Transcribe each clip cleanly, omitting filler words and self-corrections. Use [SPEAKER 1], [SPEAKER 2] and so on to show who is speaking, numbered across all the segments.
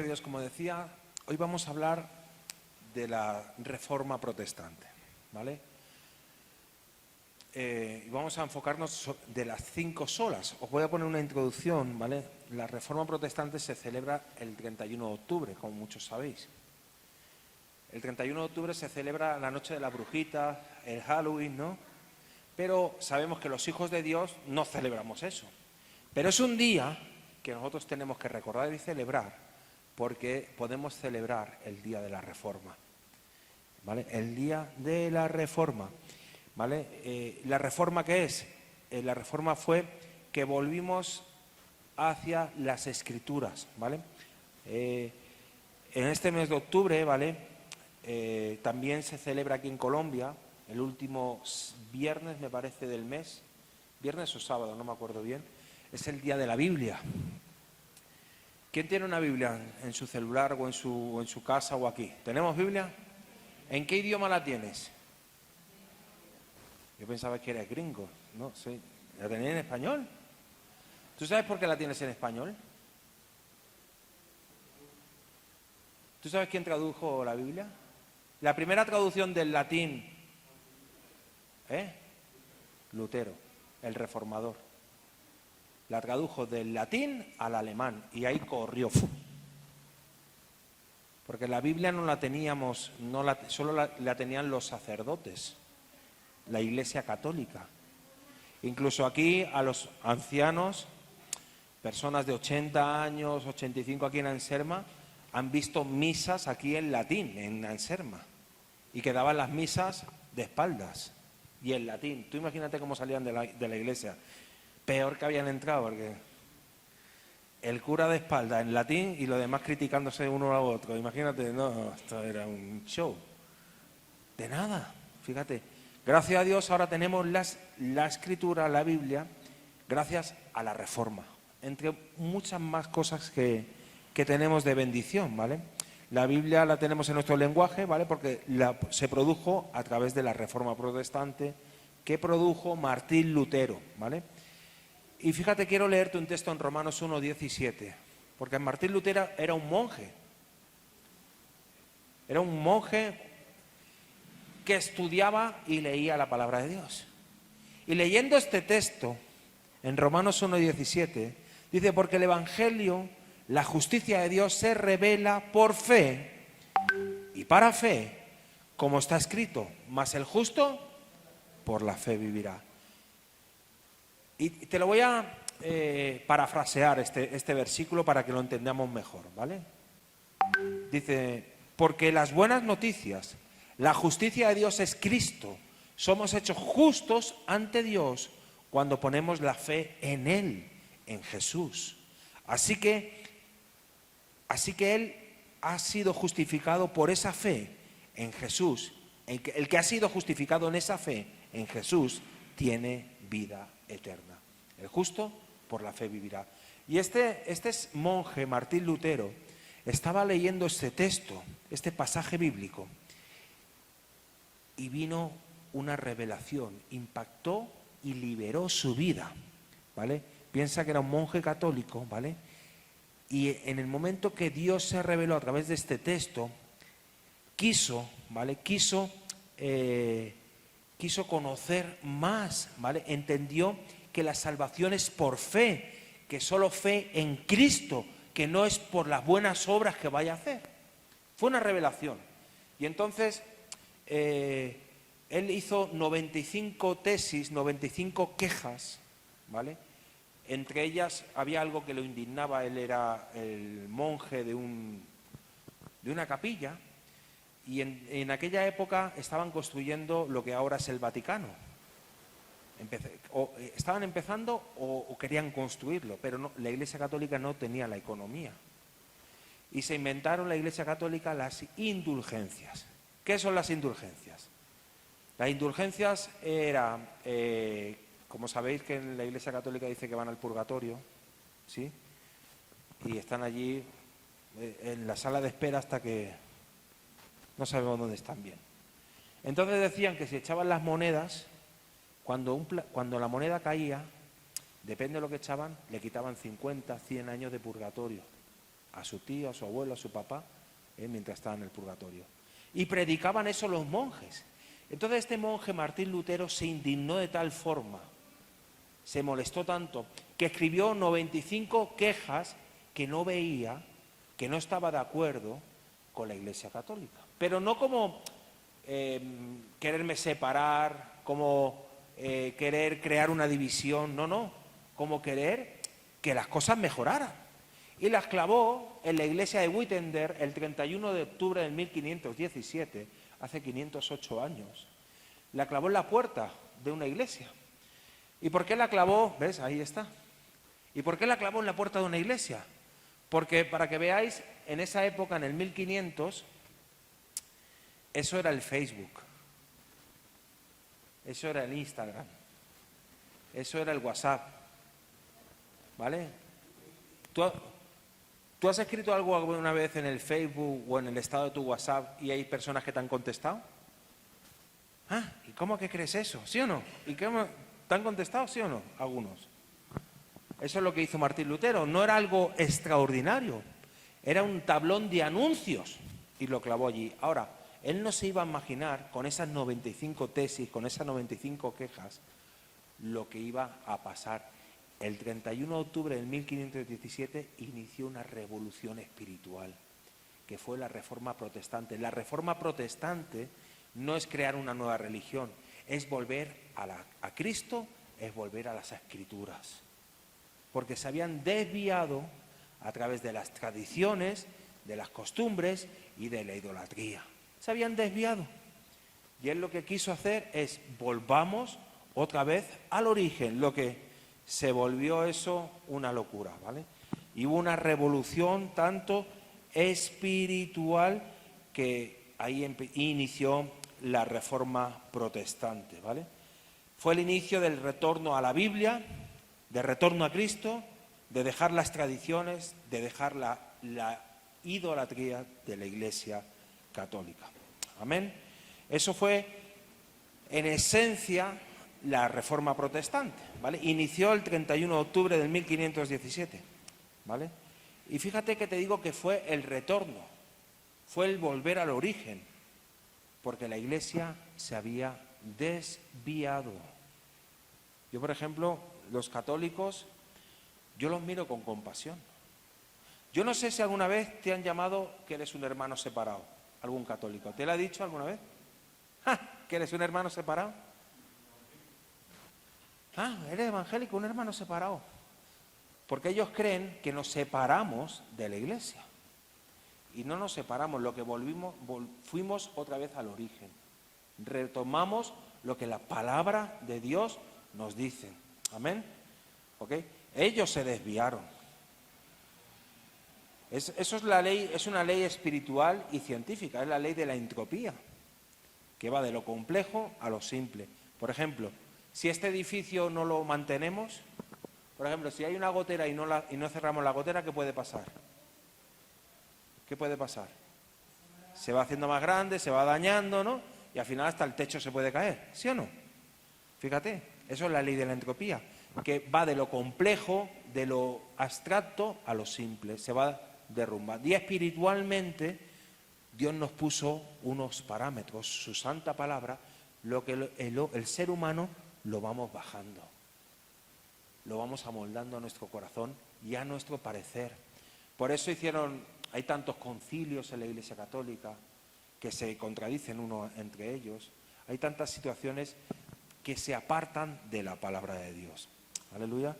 [SPEAKER 1] Dios, como decía, hoy vamos a hablar de la Reforma Protestante, ¿vale? Y vamos a enfocarnos de las 5 solas. Os voy a poner una introducción, ¿vale? La Reforma Protestante se celebra el 31 de octubre, como muchos sabéis. El 31 de octubre se celebra la Noche de la Brujita, el Halloween, ¿no? Pero sabemos que los hijos de Dios no celebramos eso. Pero es un día que nosotros tenemos que recordar y celebrar, porque podemos celebrar el día de la Reforma, ¿vale? El día de la Reforma, ¿vale? ¿La Reforma qué es? La Reforma fue que volvimos hacia las Escrituras, ¿vale? En este mes de octubre, ¿vale? También se celebra aquí en Colombia, el último viernes, me parece, del mes, viernes o sábado, no me acuerdo bien, es el Día de la Biblia. ¿Quién tiene una Biblia en su celular o en su casa o aquí? ¿Tenemos Biblia? ¿En qué idioma la tienes? Yo pensaba que era gringo. No, sí. ¿La tenés en español? ¿Tú sabes por qué la tienes en español? ¿Tú sabes quién tradujo la Biblia? La primera traducción del latín, Lutero, el reformador. La tradujo del latín al alemán y ahí corrió. Porque la Biblia no la teníamos, solo la tenían los sacerdotes, la Iglesia Católica. Incluso aquí a los ancianos, personas de 80 años, 85 aquí en Anserma, han visto misas aquí en latín, en Anserma. Y quedaban las misas de espaldas y en latín. Tú imagínate cómo salían de la iglesia. Peor que habían entrado, porque el cura de espalda en latín y los demás criticándose uno a otro. Imagínate, no, esto era un show. De nada, fíjate. Gracias a Dios ahora tenemos la Escritura, la Biblia, gracias a la Reforma. Entre muchas más cosas que tenemos de bendición, ¿vale? La Biblia la tenemos en nuestro lenguaje, ¿vale? Porque se produjo a través de la Reforma Protestante que produjo Martín Lutero, ¿vale? Y fíjate, quiero leerte un texto en Romanos 1:17, porque Martín Lutero era un monje. Era un monje que estudiaba y leía la palabra de Dios. Y leyendo este texto, en Romanos 1:17, dice, porque el Evangelio, la justicia de Dios, se revela por fe y para fe, como está escrito, mas el justo por la fe vivirá. Y te lo voy a parafrasear este versículo para que lo entendamos mejor, ¿vale? Dice, porque las buenas noticias, la justicia de Dios es Cristo. Somos hechos justos ante Dios cuando ponemos la fe en Él, en Jesús. Así que Él ha sido justificado por esa fe en Jesús. El que ha sido justificado en esa fe en Jesús tiene vida eterna. El justo por la fe vivirá. Y este monje, Martín Lutero, estaba leyendo este texto, este pasaje bíblico, y vino una revelación, impactó y liberó su vida, ¿vale? Piensa que era un monje católico, ¿vale? Y en el momento que Dios se reveló a través de este texto, quiso conocer más, ¿vale? Entendió que la salvación es por fe, que solo fe en Cristo, que no es por las buenas obras que vaya a hacer. Fue una revelación. Y entonces él hizo 95 tesis, 95 quejas, ¿vale? Entre ellas había algo que lo indignaba. Él era el monje de una capilla, y en aquella época estaban construyendo lo que ahora es el Vaticano. Estaban empezando o querían construirlo, pero no, la Iglesia Católica no tenía la economía. Y se inventaron la Iglesia Católica las indulgencias. ¿Qué son las indulgencias? Las indulgencias eran, como sabéis que en la Iglesia Católica dice que van al purgatorio, ¿sí? Y están allí en la sala de espera hasta que no sabemos dónde están bien. Entonces decían que si echaban las monedas, cuando la moneda caía, depende de lo que echaban, le quitaban 50, 100 años de purgatorio a su tío, a su abuelo, a su papá, mientras estaba en el purgatorio. Y predicaban eso los monjes. Entonces este monje Martín Lutero se indignó de tal forma, se molestó tanto, que escribió 95 quejas que no veía, que no estaba de acuerdo con la Iglesia Católica. Pero no como quererme separar, como querer crear una división, no, como querer que las cosas mejoraran. Y las clavó en la iglesia de Wittenberg el 31 de octubre de 1517, hace 508 años. La clavó en la puerta de una iglesia. ¿Y por qué la clavó? ¿Ves? Ahí está. ¿Y por qué la clavó en la puerta de una iglesia? Porque, para que veáis, en esa época, en el 1500, eso era el Facebook, eso era el Instagram, eso era el WhatsApp, ¿vale? ¿Tú has escrito algo alguna vez en el Facebook o en el estado de tu WhatsApp y hay personas que te han contestado? Ah, ¿y cómo que crees eso? ¿Sí o no? ¿Y cómo te han contestado? ¿Sí o no? Algunos. Eso es lo que hizo Martín Lutero. No era algo extraordinario, era un tablón de anuncios y lo clavó allí. Ahora, él no se iba a imaginar, con esas 95 tesis, con esas 95 quejas, lo que iba a pasar. El 31 de octubre del 1517 inició una revolución espiritual, que fue la Reforma Protestante. La Reforma Protestante no es crear una nueva religión, es volver a Cristo, es volver a las Escrituras. Porque se habían desviado a través de las tradiciones, de las costumbres y de la idolatría. Se habían desviado. Y él lo que quiso hacer es volvamos otra vez al origen, lo que se volvió eso una locura, ¿vale? Y hubo una revolución tanto espiritual que ahí inició la Reforma Protestante, ¿vale? Fue el inicio del retorno a la Biblia, de retorno a Cristo, de dejar las tradiciones, de dejar la idolatría de la Iglesia Católica. Amén. Eso fue, en esencia, la Reforma Protestante, ¿vale? Inició el 31 de octubre del 1517, ¿vale? Y fíjate que te digo que fue el retorno, fue el volver al origen, porque la Iglesia se había desviado. Yo, por ejemplo, los católicos, yo los miro con compasión. Yo no sé si alguna vez te han llamado que eres un hermano separado, algún católico. ¿Te lo ha dicho alguna vez? ¡Ja! ¿Que eres un hermano separado? Ah, eres evangélico, un hermano separado. Porque ellos creen que nos separamos de la Iglesia. Y no nos separamos, lo que fuimos otra vez al origen. Retomamos lo que la palabra de Dios nos dice. Amén. ¿Ok? Ellos se desviaron. Eso es la ley, es una ley espiritual y científica, es la ley de la entropía, que va de lo complejo a lo simple. Por ejemplo, si este edificio no lo mantenemos, por ejemplo, si hay una gotera y no cerramos la gotera, ¿qué puede pasar? ¿Qué puede pasar? Se va haciendo más grande, se va dañando, ¿no? Y al final hasta el techo se puede caer, ¿sí o no? Fíjate, eso es la ley de la entropía, que va de lo complejo, de lo abstracto a lo simple, se va derrumbando. Y espiritualmente Dios nos puso unos parámetros, su santa palabra, lo que el ser humano lo vamos bajando, lo vamos amoldando a nuestro corazón y a nuestro parecer. Por eso hay tantos concilios en la Iglesia Católica que se contradicen uno entre ellos, hay tantas situaciones que se apartan de la palabra de Dios. Aleluya.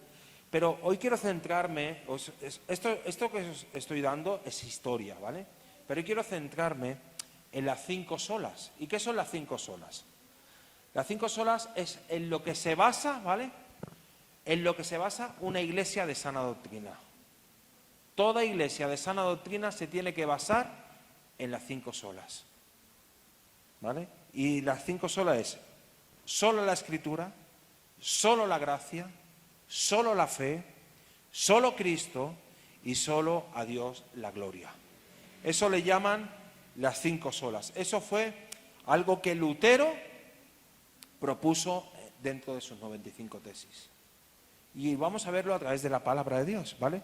[SPEAKER 1] Pero hoy quiero centrarme, esto que os estoy dando es historia, ¿vale? Pero hoy quiero centrarme en las 5 solas. ¿Y qué son las 5 solas? Las 5 solas es en lo que se basa, ¿vale? En lo que se basa una iglesia de sana doctrina. Toda iglesia de sana doctrina se tiene que basar en las 5 solas, ¿vale? Y las 5 solas es solo la Escritura, solo la gracia, solo la fe, solo Cristo y solo a Dios la gloria. Eso le llaman las 5 solas. Eso fue algo que Lutero propuso dentro de sus 95 tesis. Y vamos a verlo a través de la palabra de Dios, ¿vale?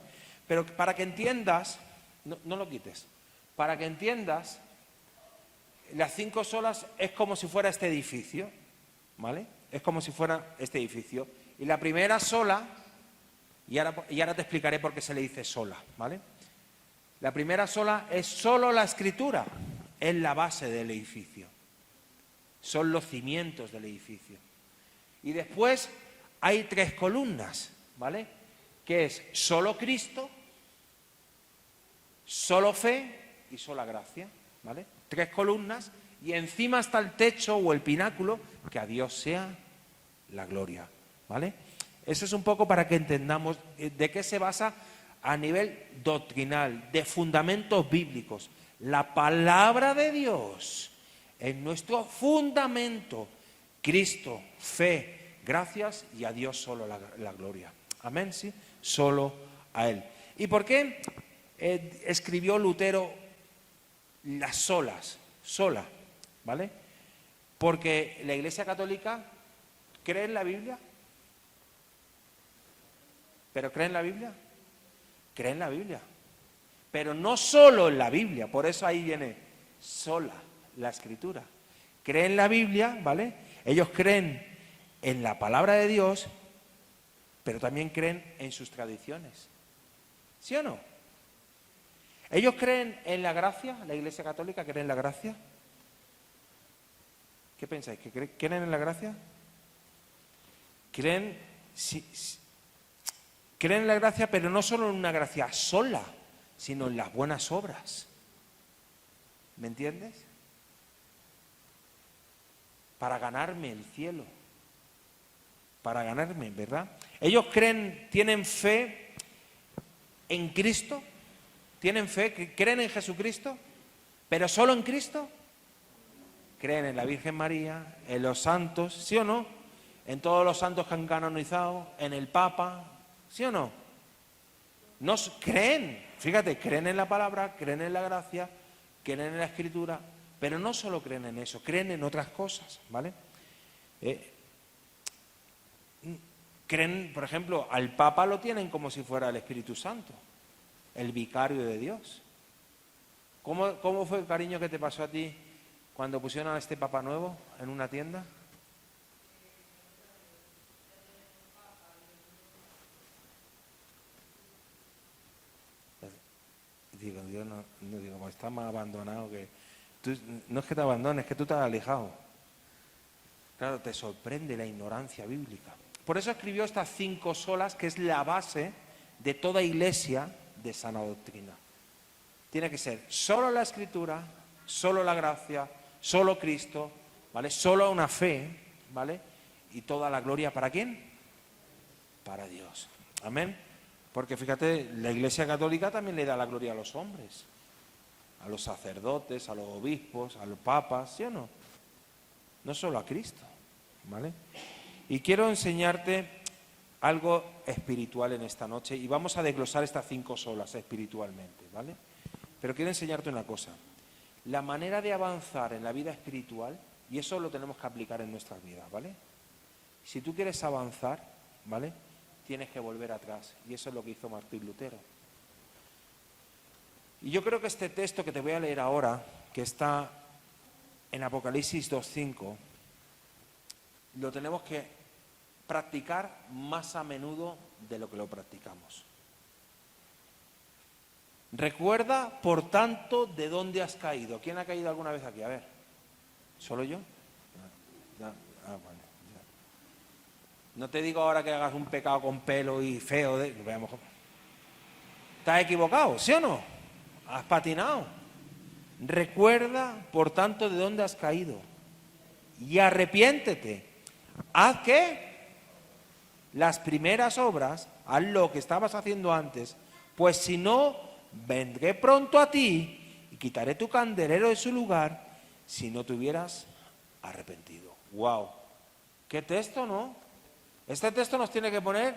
[SPEAKER 1] Pero para que entiendas no lo quites. Para que entiendas, las 5 solas es como si fuera este edificio, ¿vale? Es como si fuera este edificio. Y la primera sola, y ahora te explicaré por qué se le dice sola, ¿vale? La primera sola es solo la escritura, es la base del edificio. Son los cimientos del edificio. Y después hay 3 columnas, ¿vale? Que es solo Cristo, solo fe y sola gracia, ¿vale? 3 columnas y encima está el techo o el pináculo, que a Dios sea la gloria, ¿vale? Eso es un poco para que entendamos de qué se basa a nivel doctrinal, de fundamentos bíblicos. La palabra de Dios es nuestro fundamento. Cristo, fe, gracias y a Dios solo la gloria. Amén, ¿sí? Solo a Él. ¿Y por qué escribió Lutero las solas? Sola, ¿vale? Porque la Iglesia Católica cree en la Biblia. ¿Pero cree en la Biblia? Cree en la Biblia. Pero no solo en la Biblia, por eso ahí viene sola la Escritura. Cree en la Biblia, ¿vale? Ellos creen en la palabra de Dios, pero también creen en sus tradiciones. ¿Sí o no? ¿Ellos creen en la gracia? ¿La Iglesia Católica cree en la gracia? ¿Qué pensáis? ¿Que creen en la gracia? Creen en la gracia, pero no solo en una gracia sola, sino en las buenas obras. ¿Me entiendes? Para ganarme el cielo. Para ganarme, ¿verdad? Ellos tienen fe en Cristo, tienen fe, creen en Jesucristo, pero solo en Cristo. Creen en la Virgen María, en los santos, ¿sí o no? En todos los santos que han canonizado, en el Papa, ¿sí o no? No creen, fíjate, creen en la palabra, creen en la gracia, creen en la Escritura, pero no solo creen en eso, creen en otras cosas, ¿vale? Creen, por ejemplo, al Papa lo tienen como si fuera el Espíritu Santo, el vicario de Dios. ¿Cómo fue el cariño que te pasó a ti cuando pusieron a este Papa nuevo en una tienda? Digo, Dios no digo, pues está más abandonado que... no es que te abandones, es que tú te has alejado. Claro, te sorprende la ignorancia bíblica. Por eso escribió estas 5 solas, que es la base de toda iglesia de sana doctrina. Tiene que ser solo la Escritura, solo la gracia, solo Cristo, ¿vale? Solo una fe, ¿vale? Y toda la gloria, ¿para quién? Para Dios. Amén. Porque fíjate, la Iglesia Católica también le da la gloria a los hombres, a los sacerdotes, a los obispos, a los papas, ¿sí o no? No solo a Cristo, ¿vale? Y quiero enseñarte algo espiritual en esta noche y vamos a desglosar estas 5 solas espiritualmente, ¿vale? Pero quiero enseñarte una cosa. La manera de avanzar en la vida espiritual, y eso lo tenemos que aplicar en nuestras vidas, ¿vale? Si tú quieres avanzar, ¿vale?, tienes que volver atrás. Y eso es lo que hizo Martín Lutero. Y yo creo que este texto que te voy a leer ahora, que está en Apocalipsis 2:5, lo tenemos que practicar más a menudo de lo que lo practicamos. Recuerda, por tanto, de dónde has caído. ¿Quién ha caído alguna vez aquí? A ver, ¿solo yo? Vale. No te digo ahora que hagas un pecado con pelo y feo. Veamos. ¿Estás equivocado? ¿Sí o no? ¿Has patinado? Recuerda, por tanto, de dónde has caído. Y arrepiéntete. ¿Haz qué? Las primeras obras, haz lo que estabas haciendo antes. Pues si no, vendré pronto a ti y quitaré tu candelero de su lugar si no te hubieras arrepentido. ¡Wow! ¿Qué texto, no? Este texto nos tiene que poner...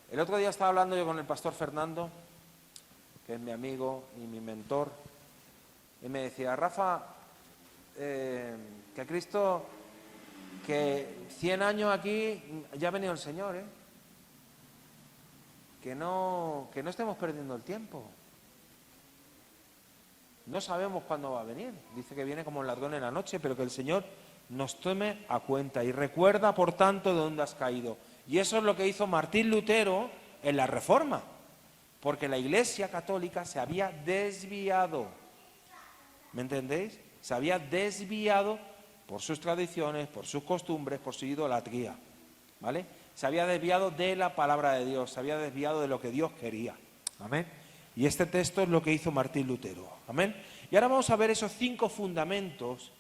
[SPEAKER 1] El otro día estaba hablando yo con el pastor Fernando, que es mi amigo y mi mentor, y me decía, Rafa, que Cristo, que 100 años aquí ya ha venido el Señor, que no estemos perdiendo el tiempo. No sabemos cuándo va a venir. Dice que viene como un ladrón en la noche, pero que el Señor nos tome a cuenta. Y recuerda, por tanto, de dónde has caído. Y eso es lo que hizo Martín Lutero en la Reforma. Porque la Iglesia católica se había desviado. ¿Me entendéis? Se había desviado por sus tradiciones, por sus costumbres, por su idolatría. ¿Vale? Se había desviado de la palabra de Dios, se había desviado de lo que Dios quería. Amén. Y este texto es lo que hizo Martín Lutero. Amén. Y ahora vamos a ver esos 5 fundamentos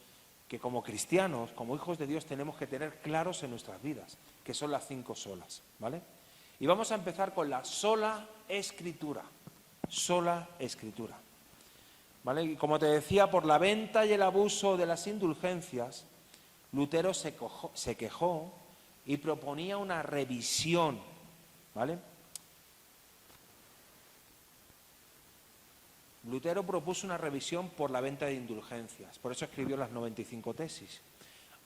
[SPEAKER 1] que como cristianos, como hijos de Dios, tenemos que tener claros en nuestras vidas, que son las 5 solas. ¿Vale? Y vamos a empezar con la sola escritura. Sola escritura. ¿Vale? Y como te decía, por la venta y el abuso de las indulgencias, Lutero se quejó y proponía una revisión. ¿Vale? Lutero propuso una revisión por la venta de indulgencias, por eso escribió las 95 tesis.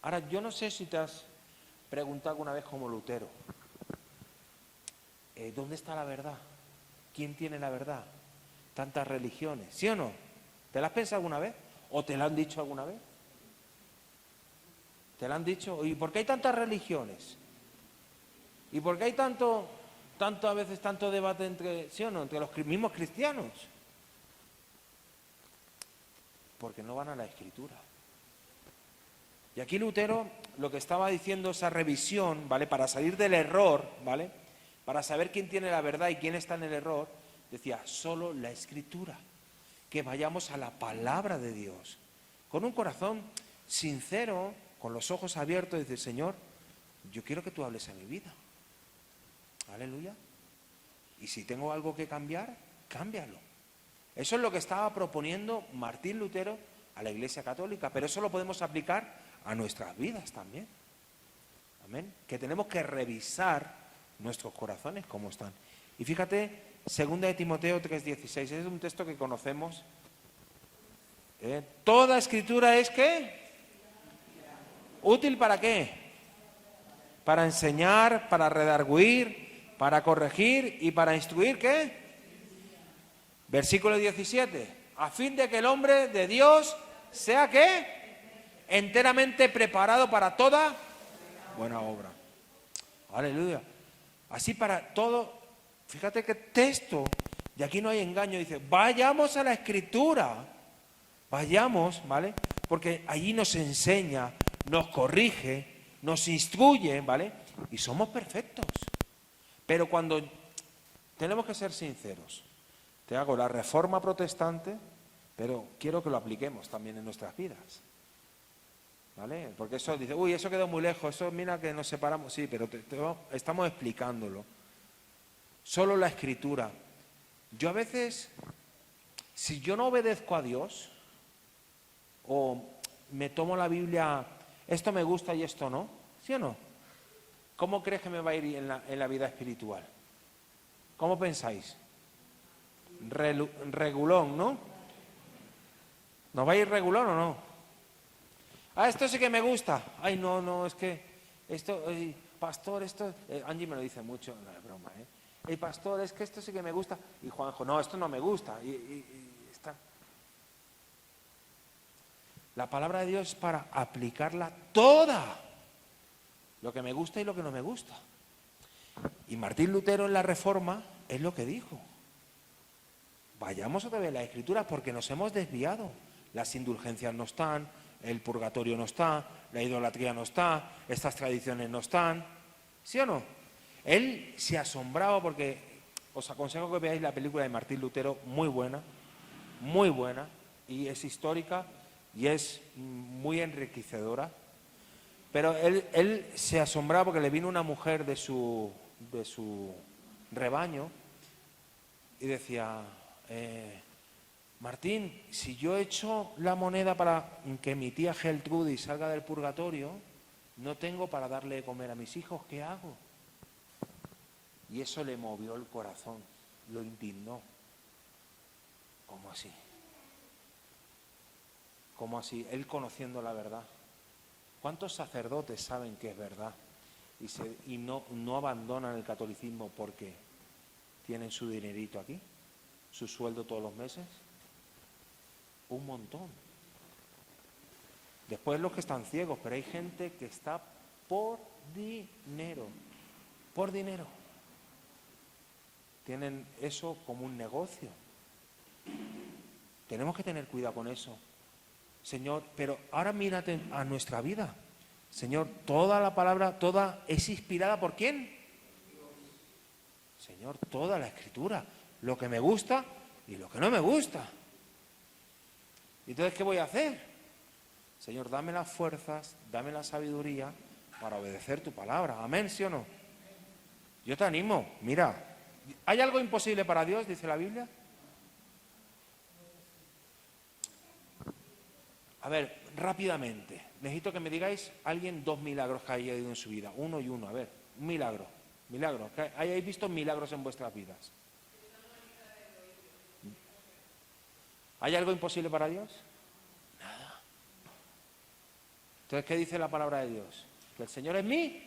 [SPEAKER 1] Ahora, yo no sé si te has preguntado alguna vez como Lutero, ¿dónde está la verdad? ¿Quién tiene la verdad? Tantas religiones, ¿sí o no? ¿Te la has pensado alguna vez? ¿O te la han dicho alguna vez? ¿Te la han dicho? ¿Y por qué hay tantas religiones? ¿Y por qué hay tanto a veces tanto debate entre, sí o no, entre los mismos cristianos? Porque no van a la Escritura. Y aquí Lutero lo que estaba diciendo, esa revisión, ¿vale? Para salir del error, ¿vale? Para saber quién tiene la verdad y quién está en el error, decía, solo la Escritura. Que vayamos a la palabra de Dios. Con un corazón sincero, con los ojos abiertos, y decir, Señor, yo quiero que tú hables a mi vida. Aleluya. Y si tengo algo que cambiar, cámbialo. Eso es lo que estaba proponiendo Martín Lutero a la Iglesia Católica, pero eso lo podemos aplicar a nuestras vidas también. Amén. Que tenemos que revisar nuestros corazones cómo están. Y fíjate, 2 de Timoteo 3:16, es un texto que conocemos. Toda escritura es ¿qué? ¿Útil para qué? Para enseñar, para redarguir, para corregir y para instruir ¿qué? Versículo 17, a fin de que el hombre de Dios sea ¿qué? Enteramente preparado para toda buena obra. Aleluya. Así para todo, fíjate qué texto, y aquí no hay engaño, dice, vayamos a la Escritura, vayamos, ¿vale? Porque allí nos enseña, nos corrige, nos instruye, ¿vale? Y somos perfectos. Pero cuando tenemos que ser sinceros, te hago la reforma protestante, pero quiero que lo apliquemos también en nuestras vidas. ¿Vale? Porque eso dice, uy, eso quedó muy lejos, eso mira que nos separamos. Sí, pero estamos explicándolo. Solo la Escritura. Yo a veces, si yo no obedezco a Dios, o me tomo la Biblia, esto me gusta y esto no, ¿sí o no? ¿Cómo crees que me va a ir en la vida espiritual? ¿Cómo pensáis? Regulón, ¿no? ¿Nos va a ir regulón o no? Ah, esto sí que me gusta. Ay, no, es que esto, pastor, esto, Angie me lo dice mucho, no es broma, ¿eh? Pastor, es que esto sí que me gusta. Y Juanjo, no, esto no me gusta. Y está. La palabra de Dios es para aplicarla toda. Lo que me gusta y lo que no me gusta. Y Martín Lutero en la Reforma es lo que dijo. Vayamos otra vez a la Escritura porque nos hemos desviado. Las indulgencias no están, el purgatorio no está, la idolatría no está, estas tradiciones no están. ¿Sí o no? Él se asombraba porque os aconsejo que veáis la película de Martín Lutero, muy buena, y es histórica y es muy enriquecedora. Pero él se asombraba porque le vino una mujer de su rebaño y decía, Martín, si yo echo la moneda para que mi tía Geltrudis salga del purgatorio, no tengo para darle de comer a mis hijos, ¿qué hago? Y eso le movió el corazón, lo indignó. ¿Cómo así? ¿Cómo así? Él conociendo la verdad. ¿Cuántos sacerdotes saben que es verdad y no abandonan el catolicismo porque tienen su dinerito aquí, su sueldo todos los meses? Un montón. Después los que están ciegos, pero hay gente que está por dinero. Por dinero. Tienen eso como un negocio. Tenemos que tener cuidado con eso. Señor, pero ahora mírate a nuestra vida. Señor, toda la palabra, toda es inspirada ¿por quién? Señor, toda la Escritura. Lo que me gusta y lo que no me gusta. Entonces, ¿qué voy a hacer? Señor, dame las fuerzas, dame la sabiduría para obedecer tu palabra. Amén, ¿sí o no? Yo te animo, mira, ¿hay algo imposible para Dios? Dice la Biblia. A ver, rápidamente, necesito que me digáis alguien 2 milagros que haya ido en su vida, uno y uno, a ver, un milagro, que hayáis visto milagros en vuestras vidas. ¿Hay algo imposible para Dios? Nada. Entonces, ¿qué dice la palabra de Dios? Que el Señor es mi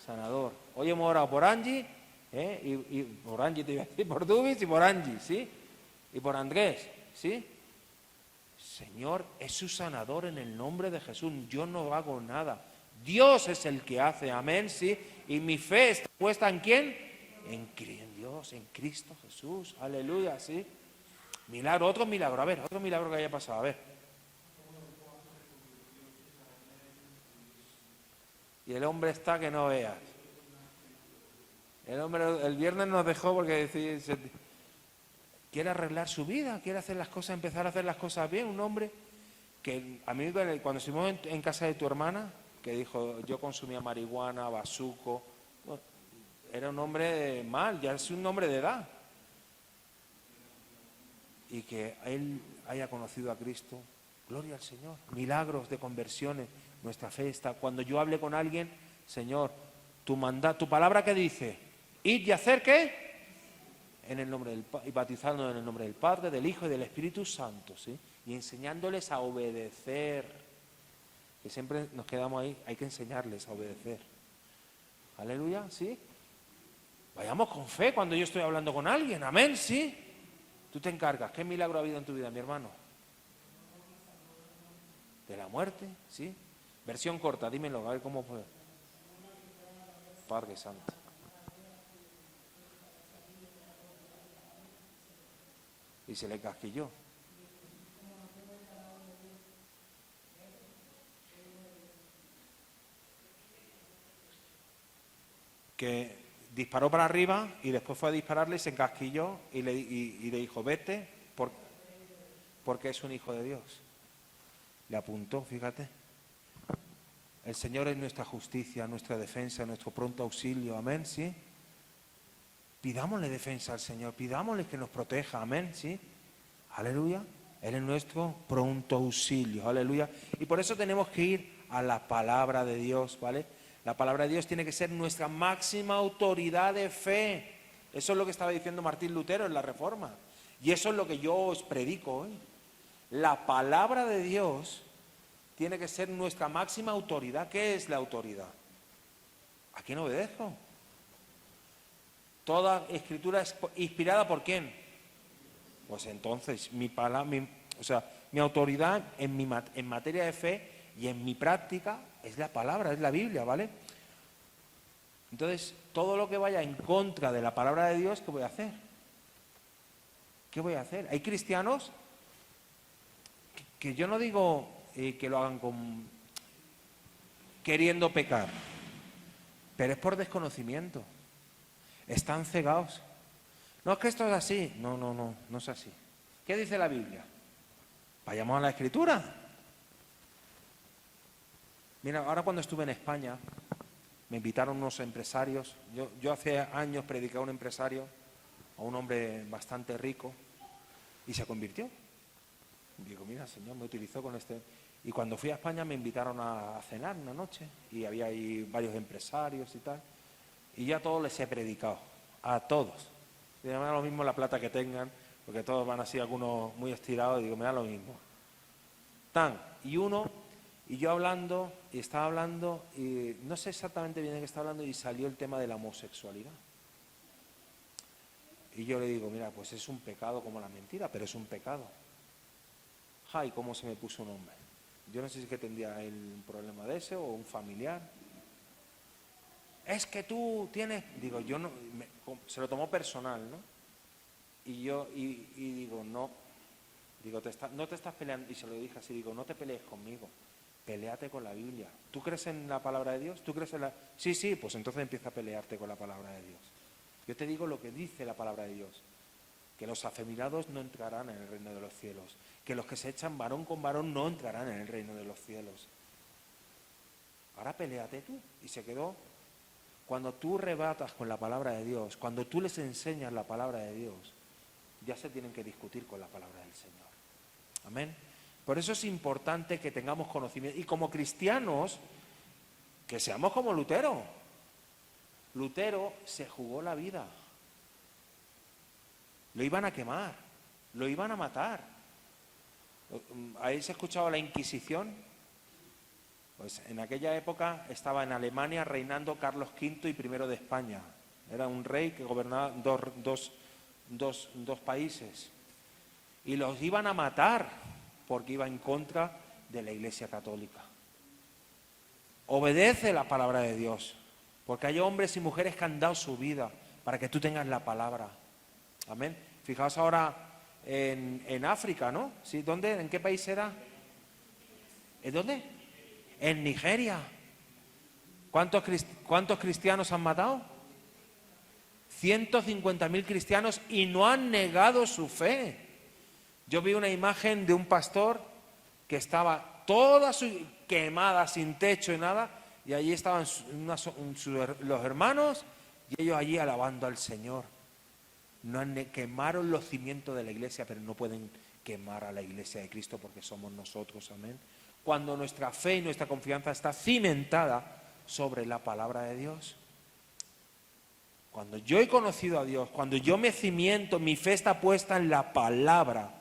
[SPEAKER 1] sanador. Hoy hemos orado por Angie, y por Angie te iba a decir, por Dubis y por Angie, ¿sí? Y por Andrés, ¿sí? Señor es su sanador en el nombre de Jesús. Yo no hago nada. Dios es el que hace, amén, ¿sí? Y mi fe está puesta ¿en quién? En Dios, en Cristo Jesús, aleluya, ¿sí? Milagro, otro milagro, a ver, otro milagro que haya pasado, a ver. Y el hombre está que no veas. El hombre el viernes nos dejó porque quiere arreglar su vida, quiere hacer las cosas, empezar a hacer las cosas bien. Un hombre que a mí cuando estuvimos en casa de tu hermana, que dijo, yo consumía marihuana, bazuco, era un hombre mal, ya es un hombre de edad. Y que él haya conocido a Cristo, gloria al Señor, milagros de conversiones, nuestra fe está. Cuando yo hable con alguien, Señor, tu palabra que dice, id y hacer ¿qué? En el nombre y bautizándonos en el nombre del Padre, del Hijo y del Espíritu Santo, ¿sí? Y enseñándoles a obedecer, que siempre nos quedamos ahí, hay que enseñarles a obedecer. Aleluya, ¿sí? Vayamos con fe cuando yo estoy hablando con alguien, amén, ¿sí? Tú te encargas. ¿Qué milagro ha habido en tu vida, mi hermano? De la muerte, ¿sí? Versión corta, dímelo, a ver cómo fue. Padre Santo. Y se le casquilló. Que disparó para arriba y después fue a dispararle y se encasquilló y le dijo, vete porque es un hijo de Dios. Le apuntó, fíjate. El Señor es nuestra justicia, nuestra defensa, nuestro pronto auxilio, amén, ¿sí? Pidámosle defensa al Señor, pidámosle que nos proteja, amén, ¿sí? Aleluya. Él es nuestro pronto auxilio, aleluya. Y por eso tenemos que ir a la palabra de Dios, ¿vale? La palabra de Dios tiene que ser nuestra máxima autoridad de fe. Eso es lo que estaba diciendo Martín Lutero en la Reforma. Y eso es lo que yo os predico hoy. La palabra de Dios tiene que ser nuestra máxima autoridad. ¿Qué es la autoridad? ¿A quién obedezco? Toda escritura es inspirada ¿por quién? Pues entonces mi autoridad en materia de fe y en mi práctica es la palabra, es la Biblia, ¿vale? Entonces, todo lo que vaya en contra de la palabra de Dios, ¿qué voy a hacer? ¿Qué voy a hacer? Hay cristianos que yo no digo que lo hagan queriendo pecar, pero es por desconocimiento. Están cegados. No es que esto es así. No es así. ¿Qué dice la Biblia? Vayamos a la Escritura. Mira, ahora cuando estuve en España, me invitaron unos empresarios. Yo hace años predicaba a un empresario, a un hombre bastante rico, y se convirtió. Y digo, mira, Señor, me utilizó con este. Y cuando fui a España me invitaron a cenar una noche, y había ahí varios empresarios y tal. Y ya a todos les he predicado, a todos. Y me da lo mismo la plata que tengan, porque todos van así, algunos muy estirados, y digo, me da lo mismo. Y yo hablando, y estaba hablando, y no sé exactamente bien de qué estaba hablando, y salió el tema de la homosexualidad. Y yo le digo, mira, pues es un pecado como la mentira, pero es un pecado. Ay, cómo se me puso un hombre. Yo no sé si es que tendría él un problema de ese o un familiar. Es que tú tienes, digo, yo no, se lo tomó personal, ¿no? Y digo, no, digo, no te estás peleando, y se lo dije así, digo, no te pelees conmigo, peléate con la Biblia. ¿Tú crees en la palabra de Dios? ¿Tú crees en la...? Sí, sí, pues entonces empieza a pelearte con la palabra de Dios. Yo te digo lo que dice la palabra de Dios, que los afeminados no entrarán en el reino de los cielos, que los que se echan varón con varón no entrarán en el reino de los cielos. Ahora peléate tú. Y se quedó. Cuando tú rebatas con la palabra de Dios, cuando tú les enseñas la palabra de Dios, ya se tienen que discutir con la palabra del Señor. Amén. Por eso es importante que tengamos conocimiento. Y como cristianos, que seamos como Lutero. Lutero se jugó la vida. Lo iban a quemar, lo iban a matar. ¿Ahí se escuchaba la Inquisición? Pues en aquella época estaba en Alemania reinando Carlos V y I de España. Era un rey que gobernaba dos países. Y los iban a matar porque iba en contra de la Iglesia Católica. Obedece la palabra de Dios, porque hay hombres y mujeres que han dado su vida para que tú tengas la palabra. Amén. Fijaos ahora en África, ¿no? ¿Sí? ¿Dónde? ¿En qué país era? ¿En dónde? En Nigeria. ¿Cuántos cristianos han matado? 150.000 cristianos y no han negado su fe. Yo vi una imagen de un pastor que estaba toda quemada, sin techo y nada, y allí estaban los hermanos y ellos allí alabando al Señor. Quemaron los cimientos de la iglesia, pero no pueden quemar a la iglesia de Cristo porque somos nosotros, amén. Cuando nuestra fe y nuestra confianza está cimentada sobre la palabra de Dios. Cuando yo he conocido a Dios, cuando yo me cimiento, mi fe está puesta en la palabra.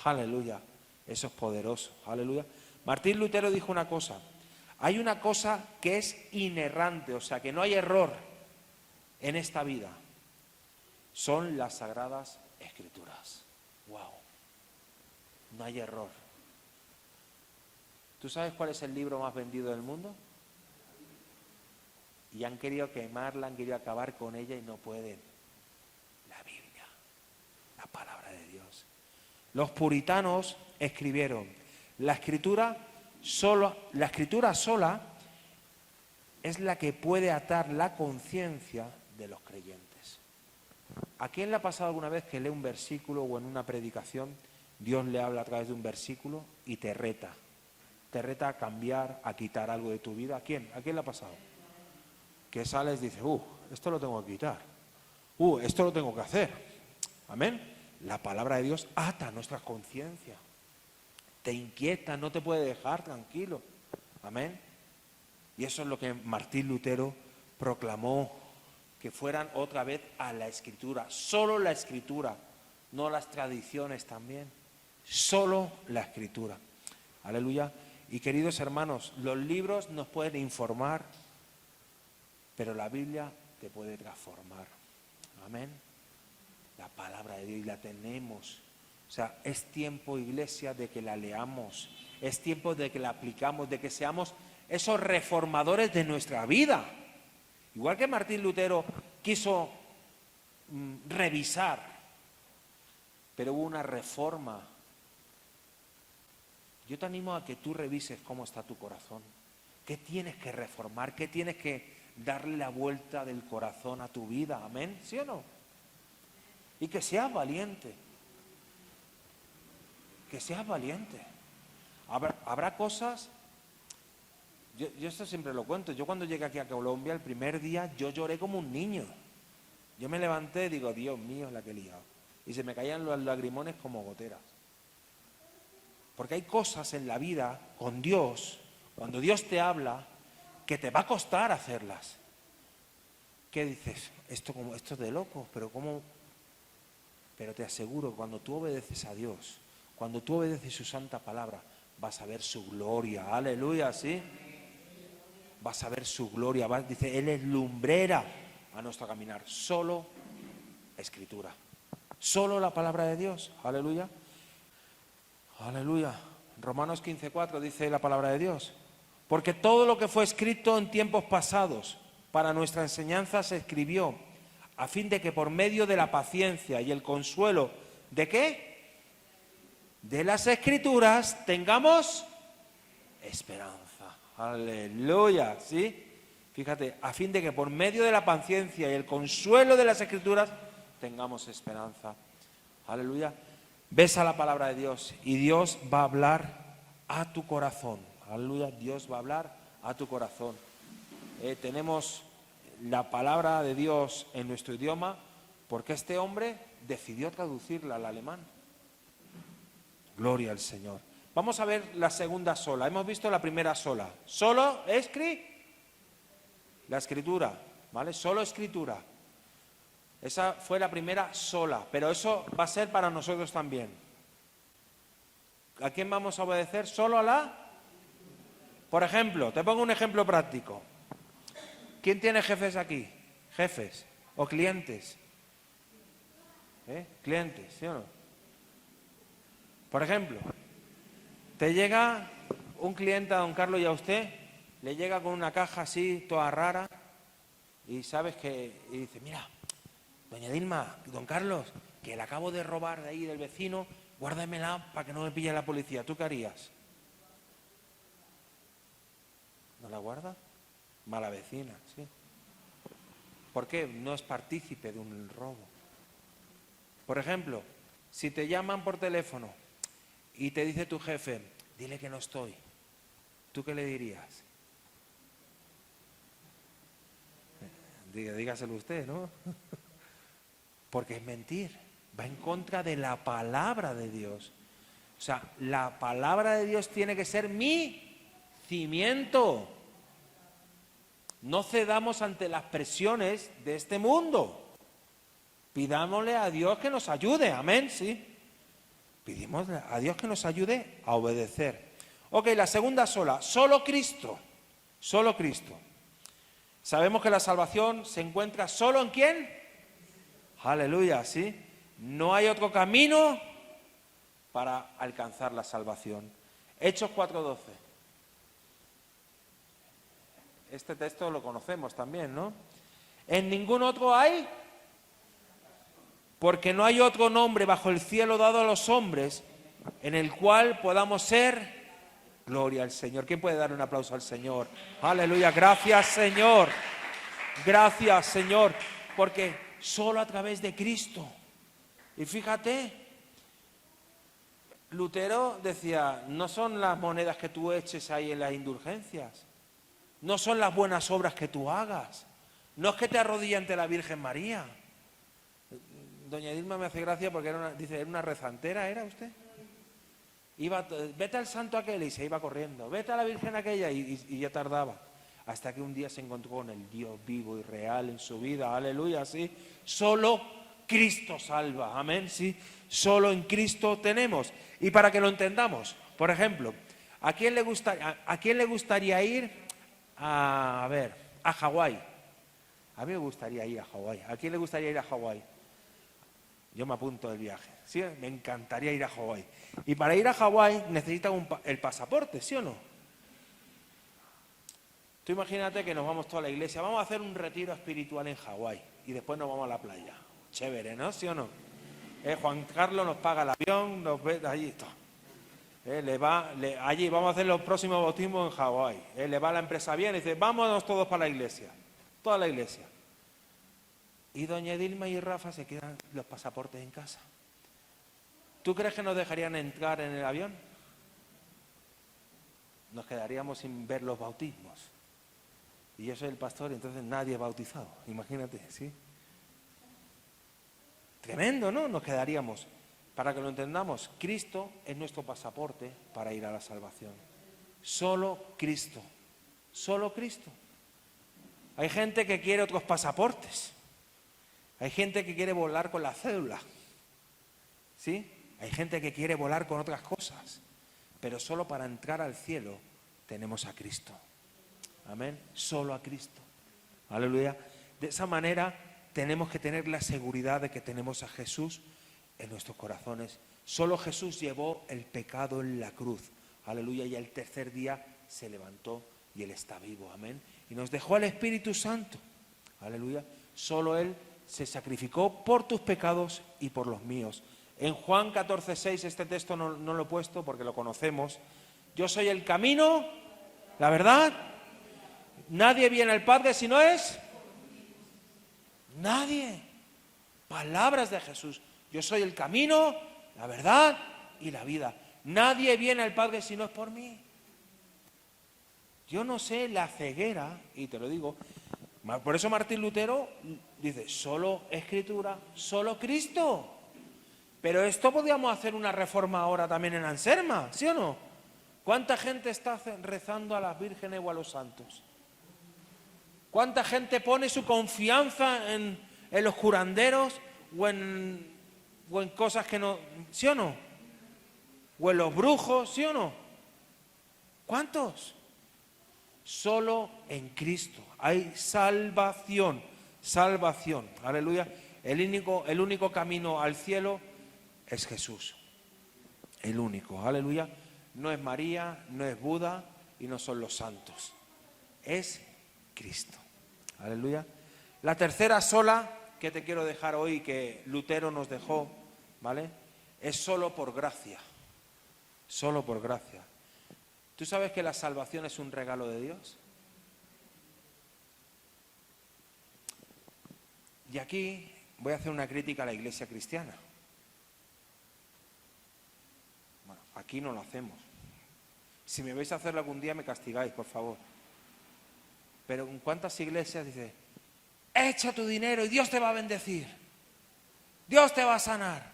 [SPEAKER 1] Aleluya, eso es poderoso, aleluya. Martín Lutero dijo una cosa, hay una cosa que es inerrante, o sea, que no hay error en esta vida. Son las Sagradas Escrituras. ¡Wow! No hay error. ¿Tú sabes cuál es el libro más vendido del mundo? Y han querido quemarla, han querido acabar con ella y no pueden. La Biblia, la palabra de Dios. Los puritanos escribieron, la escritura sola es la que puede atar la conciencia de los creyentes. ¿A quién le ha pasado alguna vez que lee un versículo o en una predicación, Dios le habla a través de un versículo y te reta? Te reta a cambiar, a quitar algo de tu vida. ¿A quién? ¿A quién le ha pasado? Que sales y dices, esto lo tengo que quitar. Esto lo tengo que hacer. Amén. La palabra de Dios ata nuestra conciencia. Te inquieta, no te puede dejar tranquilo. Amén. Y eso es lo que Martín Lutero proclamó, que fueran otra vez a la Escritura. Solo la Escritura, no las tradiciones también. Solo la Escritura. Aleluya. Y queridos hermanos, los libros nos pueden informar, pero la Biblia te puede transformar. Amén. La palabra de Dios y la tenemos. O sea, es tiempo, iglesia, de que la leamos. Es tiempo de que la aplicamos, de que seamos esos reformadores de nuestra vida. Igual que Martín Lutero quiso revisar, pero hubo una reforma. Yo te animo a que tú revises cómo está tu corazón. ¿Qué tienes que reformar? ¿Qué tienes que darle la vuelta del corazón a tu vida? ¿Amén? ¿Sí o no? Y que seas valiente. Que seas valiente. Habrá cosas... Yo esto siempre lo cuento. Yo cuando llegué aquí a Colombia, el primer día, yo lloré como un niño. Yo me levanté y digo, Dios mío, es la que he liado. Y se me caían los lagrimones como goteras. Porque hay cosas en la vida con Dios, cuando Dios te habla, que te va a costar hacerlas. ¿Qué dices? Esto es de locos, pero ¿cómo? Pero te aseguro, cuando tú obedeces a Dios, cuando tú obedeces su santa palabra, vas a ver su gloria. Aleluya, ¿sí? Vas a ver su gloria. Dice, Él es lumbrera a nuestro caminar. Solo Escritura. Solo la palabra de Dios. Aleluya. Aleluya. Romanos 15:4 dice la palabra de Dios. Porque todo lo que fue escrito en tiempos pasados para nuestra enseñanza se escribió, a fin de que por medio de la paciencia y el consuelo, ¿de qué? De las Escrituras tengamos esperanza. Aleluya, ¿sí? Fíjate, a fin de que por medio de la paciencia y el consuelo de las Escrituras tengamos esperanza. Aleluya. Ves a la palabra de Dios y Dios va a hablar a tu corazón. Aleluya, Dios va a hablar a tu corazón. Tenemos la palabra de Dios en nuestro idioma porque este hombre decidió traducirla al alemán. Gloria al Señor. Vamos a ver la segunda sola. Hemos visto la primera sola. Solo la escritura, ¿vale? Solo escritura. Esa fue la primera sola, pero eso va a ser para nosotros también. ¿A quién vamos a obedecer? Solo a la... Por ejemplo, te pongo un ejemplo práctico. ¿Quién tiene jefes aquí? Jefes o clientes. Clientes, ¿sí o no? Por ejemplo, te llega un cliente a don Carlos y a usted, le llega con una caja así, toda rara, y sabes que, y dice, mira, doña Dilma, don Carlos, que la acabo de robar de ahí del vecino, guárdamela para que no me pille la policía. ¿Tú qué harías? ¿No la guarda? Mala vecina, sí. ¿Por qué? No es partícipe de un robo. Por ejemplo, si te llaman por teléfono y te dice tu jefe, dile que no estoy, ¿tú qué le dirías? Dígaselo usted, ¿no? Porque es mentir, va en contra de la palabra de Dios. O sea, la palabra de Dios tiene que ser mi cimiento. No cedamos ante las presiones de este mundo. Pidámosle a Dios que nos ayude, amén, sí. Pedimos a Dios que nos ayude a obedecer. Ok, la segunda sola, solo Cristo, solo Cristo. Sabemos que la salvación se encuentra solo en ¿quién? Aleluya, ¿sí? No hay otro camino para alcanzar la salvación. Hechos 4:12. Este texto lo conocemos también, ¿no? En ningún otro hay, porque no hay otro nombre bajo el cielo dado a los hombres en el cual podamos ser... Gloria al Señor. ¿Quién puede dar un aplauso al Señor? Aleluya. Gracias, Señor. Gracias, Señor. Porque solo a través de Cristo. Y fíjate, Lutero decía, no son las monedas que tú eches ahí en las indulgencias. No son las buenas obras que tú hagas. No es que te arrodilles ante la Virgen María. Doña Dilma me hace gracia porque era una rezantera, ¿era usted? Vete al santo aquel y se iba corriendo, vete a la Virgen aquella y ya tardaba, hasta que un día se encontró con el Dios vivo y real en su vida, aleluya, sí, solo Cristo salva, amén, sí, solo en Cristo tenemos. Y para que lo entendamos, por ejemplo, ¿a quién le gustaría ir a Hawái? A mí me gustaría ir a Hawái. ¿A quién le gustaría ir a Hawái? Yo me apunto del viaje, ¿sí? Me encantaría ir a Hawái. Y para ir a Hawái necesitan el pasaporte, ¿sí o no? Tú imagínate que nos vamos toda la iglesia, vamos a hacer un retiro espiritual en Hawái y después nos vamos a la playa. Chévere, ¿no? ¿Sí o no? Juan Carlos nos paga el avión, nos ve allí, allí vamos a hacer los próximos bautismos en Hawái. Le va la empresa bien y dice, vámonos todos para la iglesia, toda la iglesia. Y doña Dilma y Rafa se quedan los pasaportes en casa. ¿Tú crees que nos dejarían entrar en el avión? Nos quedaríamos sin ver los bautismos. Y yo soy el pastor y entonces nadie es bautizado. Imagínate, ¿sí? Tremendo, ¿no? Nos quedaríamos. Para que lo entendamos, Cristo es nuestro pasaporte para ir a la salvación. Solo Cristo. Solo Cristo. Hay gente que quiere otros pasaportes. Hay gente que quiere volar con la cédula, ¿sí? Hay gente que quiere volar con otras cosas, pero solo para entrar al cielo tenemos a Cristo. Amén, solo a Cristo. Aleluya. De esa manera tenemos que tener la seguridad de que tenemos a Jesús en nuestros corazones Solo Jesús llevó el pecado en la cruz. Aleluya. Y el tercer día se levantó y Él está vivo. Amén. Y nos dejó al Espíritu Santo. Aleluya. Solo Él se sacrificó por tus pecados y por los míos. En Juan 14:6, este texto no lo he puesto porque lo conocemos. Yo soy el camino, la verdad. Nadie viene al Padre si no es. Nadie. Palabras de Jesús. Yo soy el camino, la verdad y la vida. Nadie viene al Padre si no es por mí. Yo no sé la ceguera, y te lo digo, por eso Martín Lutero dice, solo Escritura, solo Cristo. Pero esto podríamos hacer una reforma ahora también en Anserma, ¿sí o no? ¿Cuánta gente está rezando a las vírgenes o a los santos? ¿Cuánta gente pone su confianza en los curanderos o en cosas que no, ¿sí o no? O en los brujos, ¿sí o no? ¿Cuántos? Solo en Cristo hay salvación, salvación, aleluya. El único camino al cielo es Jesús, el único, aleluya. No es María, no es Buda y no son los santos, es Cristo, aleluya. La tercera sola que te quiero dejar hoy, que Lutero nos dejó, ¿vale? Es solo por gracia, solo por gracia. ¿Tú sabes que la salvación es un regalo de Dios? Y aquí voy a hacer una crítica a la iglesia cristiana. Bueno, aquí no lo hacemos. Si me vais a hacerlo algún día me castigáis, por favor. Pero ¿en cuántas iglesias dice, echa tu dinero y Dios te va a bendecir? Dios te va a sanar.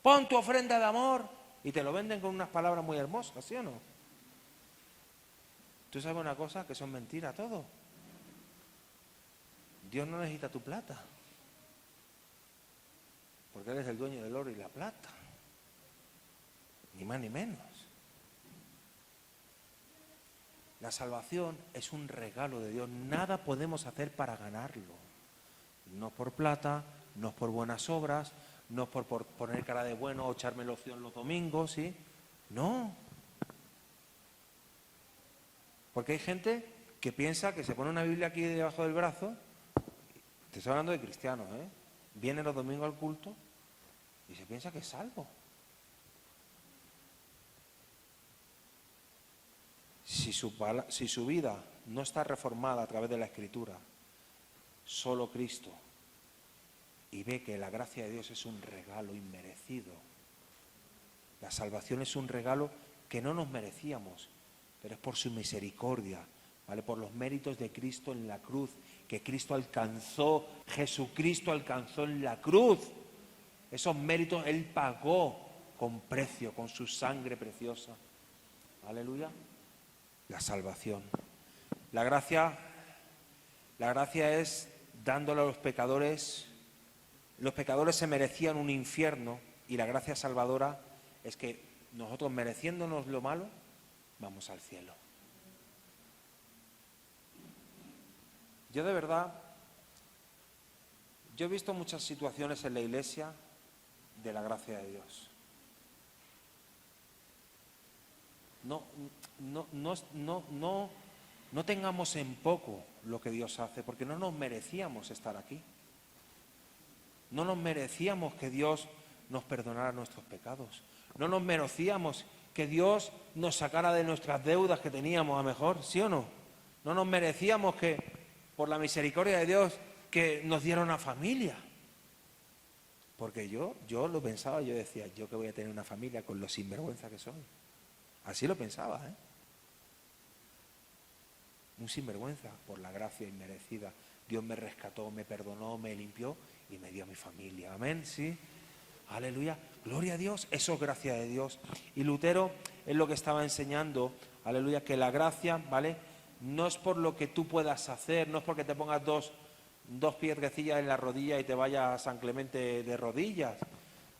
[SPEAKER 1] Pon tu ofrenda de amor y te lo venden con unas palabras muy hermosas, ¿sí o no? ¿Tú sabes una cosa? Que son mentiras todo. Dios no necesita tu plata, porque Él es el dueño del oro y la plata, ni más ni menos. La salvación es un regalo de Dios, nada podemos hacer para ganarlo. No por plata, no por buenas obras, no por poner cara de bueno o echarme loción los domingos, ¿sí? No. Porque hay gente que piensa que se pone una Biblia aquí debajo del brazo. Te estoy hablando de cristianos, ¿eh? Viene los domingos al culto y se piensa que es salvo. Si su vida no está reformada a través de la Escritura, solo Cristo, y ve que la gracia de Dios es un regalo inmerecido. La salvación es un regalo que no nos merecíamos, pero es por su misericordia, ¿vale? Por los méritos de Cristo en la cruz, que Cristo alcanzó, Jesucristo alcanzó en la cruz. Esos méritos Él pagó con precio, con su sangre preciosa. Aleluya. La salvación. La gracia es dándole a los pecadores. Los pecadores se merecían un infierno y la gracia salvadora es que nosotros, mereciéndonos lo malo, vamos al cielo. Yo de verdad, yo he visto muchas situaciones en la iglesia de la gracia de Dios. No tengamos en poco lo que Dios hace, porque no nos merecíamos estar aquí. No nos merecíamos que Dios nos perdonara nuestros pecados. No nos merecíamos que Dios nos sacara de nuestras deudas que teníamos, a lo mejor, ¿sí o no? No nos merecíamos que, por la misericordia de Dios, que nos diera una familia. Porque yo lo pensaba, yo decía, yo que voy a tener una familia con lo sinvergüenza que soy. Así lo pensaba, ¿eh? Un sinvergüenza por la gracia inmerecida. Dios me rescató, me perdonó, me limpió y me dio a mi familia. Amén, ¿sí? Aleluya, gloria a Dios, eso es gracia de Dios. Y Lutero es lo que estaba enseñando, aleluya, que la gracia, ¿vale? No es por lo que tú puedas hacer, no es porque te pongas dos piedrecillas en la rodilla y te vayas a San Clemente de rodillas,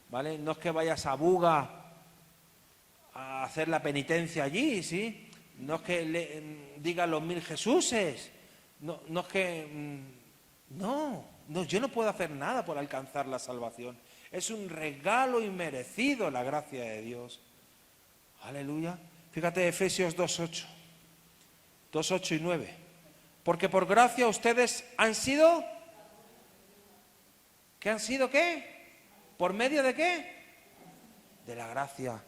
[SPEAKER 1] ¿vale? No es que vayas a Buga a hacer la penitencia allí, ¿sí? No es que digas los 1000 Jesuses, no es que... No, yo no puedo hacer nada por alcanzar la salvación. Es un regalo inmerecido la gracia de Dios. Aleluya. Fíjate Efesios 2:8. 2:8 y 9. Porque por gracia ustedes han sido... ¿Qué han sido qué? ¿Por medio de qué? De la gracia.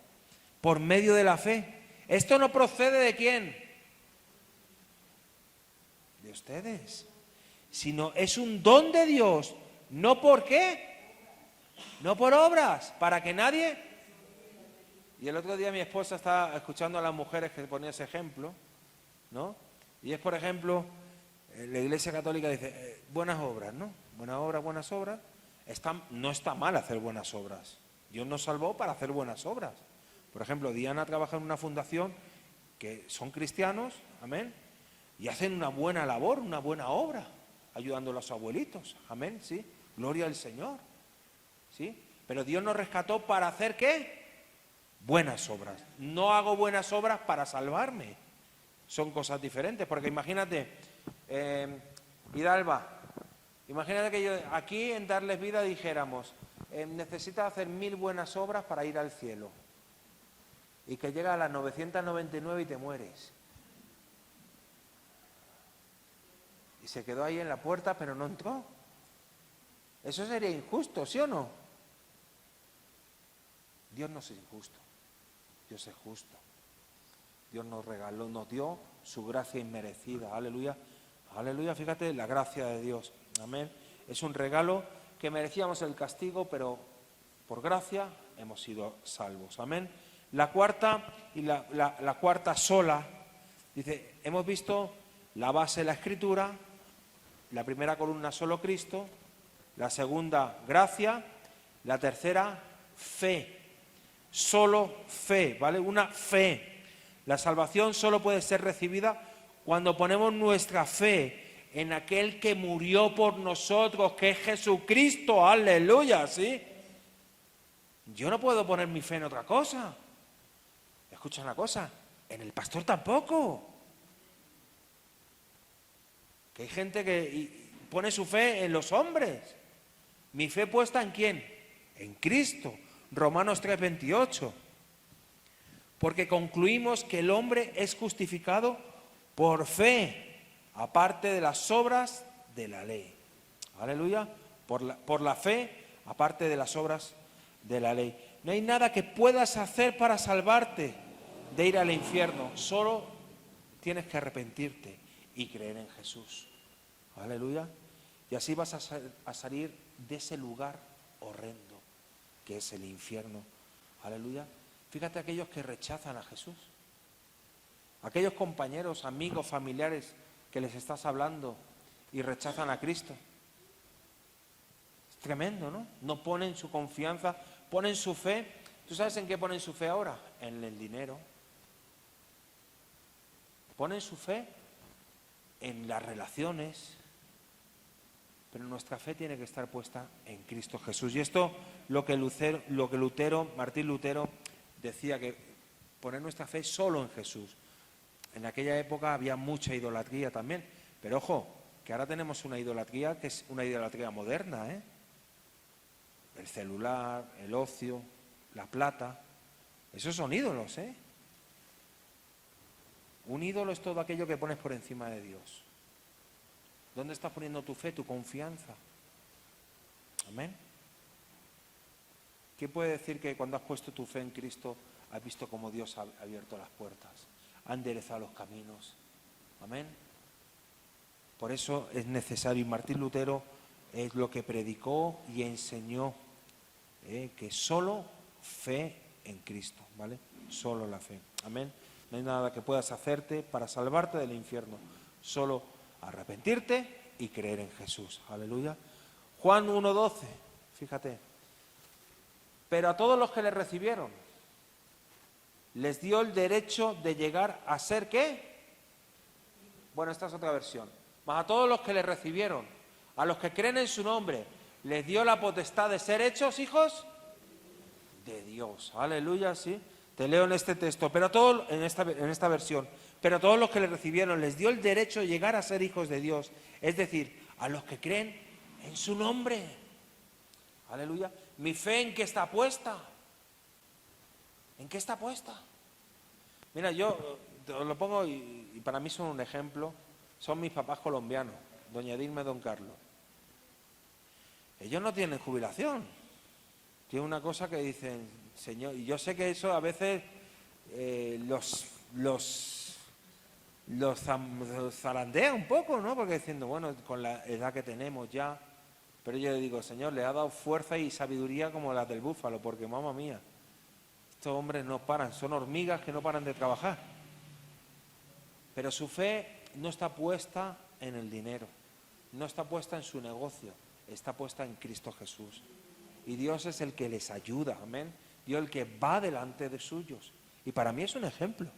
[SPEAKER 1] Por medio de la fe. Esto no procede ¿de quién? De ustedes. Sino es un don de Dios. ¿No por qué? No por obras. Para que nadie... Y el otro día mi esposa estaba escuchando a las mujeres que ponía ese ejemplo, ¿no? Y es, por ejemplo, la Iglesia Católica dice, buenas obras, ¿no? Buenas obras. No está mal hacer buenas obras. Dios nos salvó para hacer buenas obras. Por ejemplo, Diana trabaja en una fundación que son cristianos, amén, y hacen una buena labor, una buena obra, ayudando a los abuelitos, amén, sí, gloria al Señor, sí. Pero Dios nos rescató para hacer ¿qué? Buenas obras. No hago buenas obras para salvarme. Son cosas diferentes, porque imagínate, Hidalba, imagínate que yo aquí en Darles Vida dijéramos, necesitas hacer 1000 buenas obras para ir al cielo. Y que llega a las 999 y te mueres. Y se quedó ahí en la puerta, pero no entró. Eso sería injusto, ¿sí o no? Dios no es injusto. Dios es justo. Dios nos regaló, nos dio su gracia inmerecida. Aleluya. Aleluya, fíjate la gracia de Dios. Amén. Es un regalo que merecíamos el castigo, pero por gracia hemos sido salvos. Amén. La cuarta y la cuarta sola, dice, hemos visto la base de la Escritura, la primera columna solo Cristo, la segunda gracia, la tercera fe. Solo fe, ¿vale? Una fe. La salvación solo puede ser recibida cuando ponemos nuestra fe en aquel que murió por nosotros, que es Jesucristo, aleluya, ¿sí? Yo no puedo poner mi fe en otra cosa. Escucha una cosa, en el pastor tampoco. Que hay gente que pone su fe en los hombres. Mi fe puesta ¿en quién? En Cristo. Romanos 3:28. Porque concluimos que el hombre es justificado por fe, aparte de las obras de la ley. Aleluya. Por la fe, aparte de las obras de la ley. No hay nada que puedas hacer para salvarte de ir al infierno. Solo tienes que arrepentirte y creer en Jesús. Aleluya. Y así vas a salir de ese lugar horrendo que es el infierno. Aleluya. Fíjate aquellos que rechazan a Jesús. Aquellos compañeros, amigos, familiares que les estás hablando y rechazan a Cristo. Es tremendo, ¿no? No ponen su confianza, ponen su fe. ¿Tú sabes en qué ponen su fe ahora? En el dinero. Ponen su fe en las relaciones. Pero nuestra fe tiene que estar puesta en Cristo Jesús. Y esto lo que Martín Lutero decía, que poner nuestra fe solo en Jesús. En aquella época había mucha idolatría también. Pero ojo, que ahora tenemos una idolatría que es una idolatría moderna, ¿eh? El celular, el ocio, la plata. Esos son ídolos, ¿eh? Un ídolo es todo aquello que pones por encima de Dios. ¿Dónde estás poniendo tu fe, tu confianza? Amén. ¿Quién puede decir que cuando has puesto tu fe en Cristo has visto cómo Dios ha abierto las puertas, ha enderezado los caminos? Amén. Por eso es necesario, y Martín Lutero es lo que predicó y enseñó, que solo fe en Cristo, ¿vale? Solo la fe. Amén. No hay nada que puedas hacerte para salvarte del infierno, solo arrepentirte y creer en Jesús. Aleluya. Juan 1:12, fíjate. Pero a todos los que le recibieron, les dio el derecho de llegar a ser ¿qué? Bueno, esta es otra versión. Mas a todos los que le recibieron, a los que creen en su nombre, les dio la potestad de ser hechos hijos de Dios. Aleluya, sí. Te leo en este texto, pero a todos, en esta versión, pero a todos los que le recibieron les dio el derecho de llegar a ser hijos de Dios, es decir, a los que creen en su nombre. Aleluya. ¿Mi fe en qué está puesta? ¿En qué está puesta? Mira, yo os lo pongo y para mí son un ejemplo. Son mis papás colombianos, doña Dilma y don Carlos. Ellos no tienen jubilación. Tienen una cosa que dicen, Señor, y yo sé que eso a veces los zarandea un poco, ¿no? Porque diciendo, bueno, con la edad que tenemos ya. Pero yo le digo, Señor, le ha dado fuerza y sabiduría como las del búfalo, porque, mamma mía, estos hombres no paran, son hormigas que no paran de trabajar. Pero su fe no está puesta en el dinero, no está puesta en su negocio, está puesta en Cristo Jesús. Y Dios es el que les ayuda, amén. Dios es el que va delante de suyos. Y para mí es un ejemplo,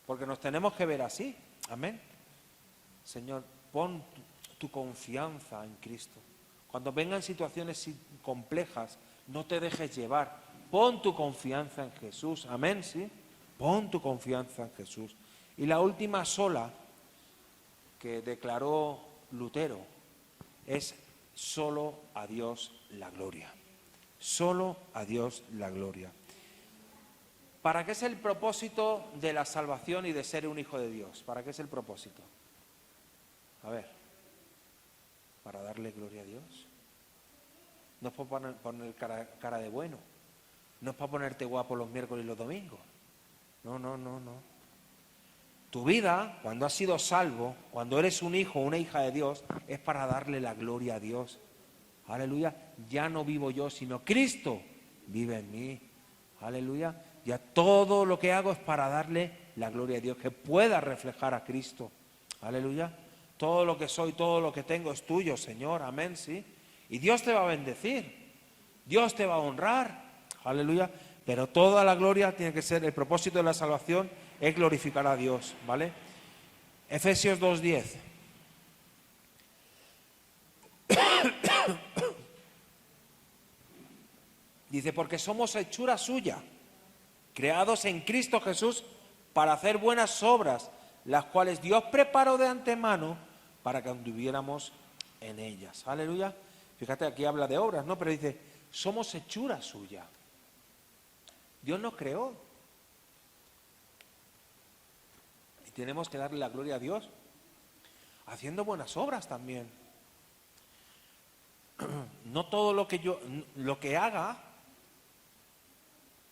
[SPEAKER 1] porque nos tenemos que ver así, amén. Señor, pon tu confianza en Cristo. Cuando vengan situaciones complejas, no te dejes llevar. Pon tu confianza en Jesús. Amén, ¿sí? Pon tu confianza en Jesús. Y la última sola que declaró Lutero es solo a Dios la gloria. Solo a Dios la gloria. ¿Para qué es el propósito de la salvación y de ser un hijo de Dios? ¿Para qué es el propósito? A ver. Para darle gloria a Dios. No es para poner cara de bueno. No es para ponerte guapo los miércoles y los domingos. No. Tu vida, cuando has sido salvo, cuando eres un hijo o una hija de Dios, es para darle la gloria a Dios. Aleluya. Ya no vivo yo, sino Cristo vive en mí. Aleluya. Ya todo lo que hago es para darle la gloria a Dios, que pueda reflejar a Cristo. Aleluya. Todo lo que soy, todo lo que tengo es tuyo, Señor, amén, ¿sí? Y Dios te va a bendecir, Dios te va a honrar, aleluya, pero toda la gloria tiene que ser, el propósito de la salvación es glorificar a Dios, ¿vale? Efesios 2:10. Dice, porque somos hechura suya, creados en Cristo Jesús para hacer buenas obras, las cuales Dios preparó de antemano para que anduviéramos en ellas. Aleluya. Fíjate, aquí habla de obras, ¿no? Pero dice, somos hechura suya. Dios nos creó. Y tenemos que darle la gloria a Dios haciendo buenas obras también. No todo lo que haga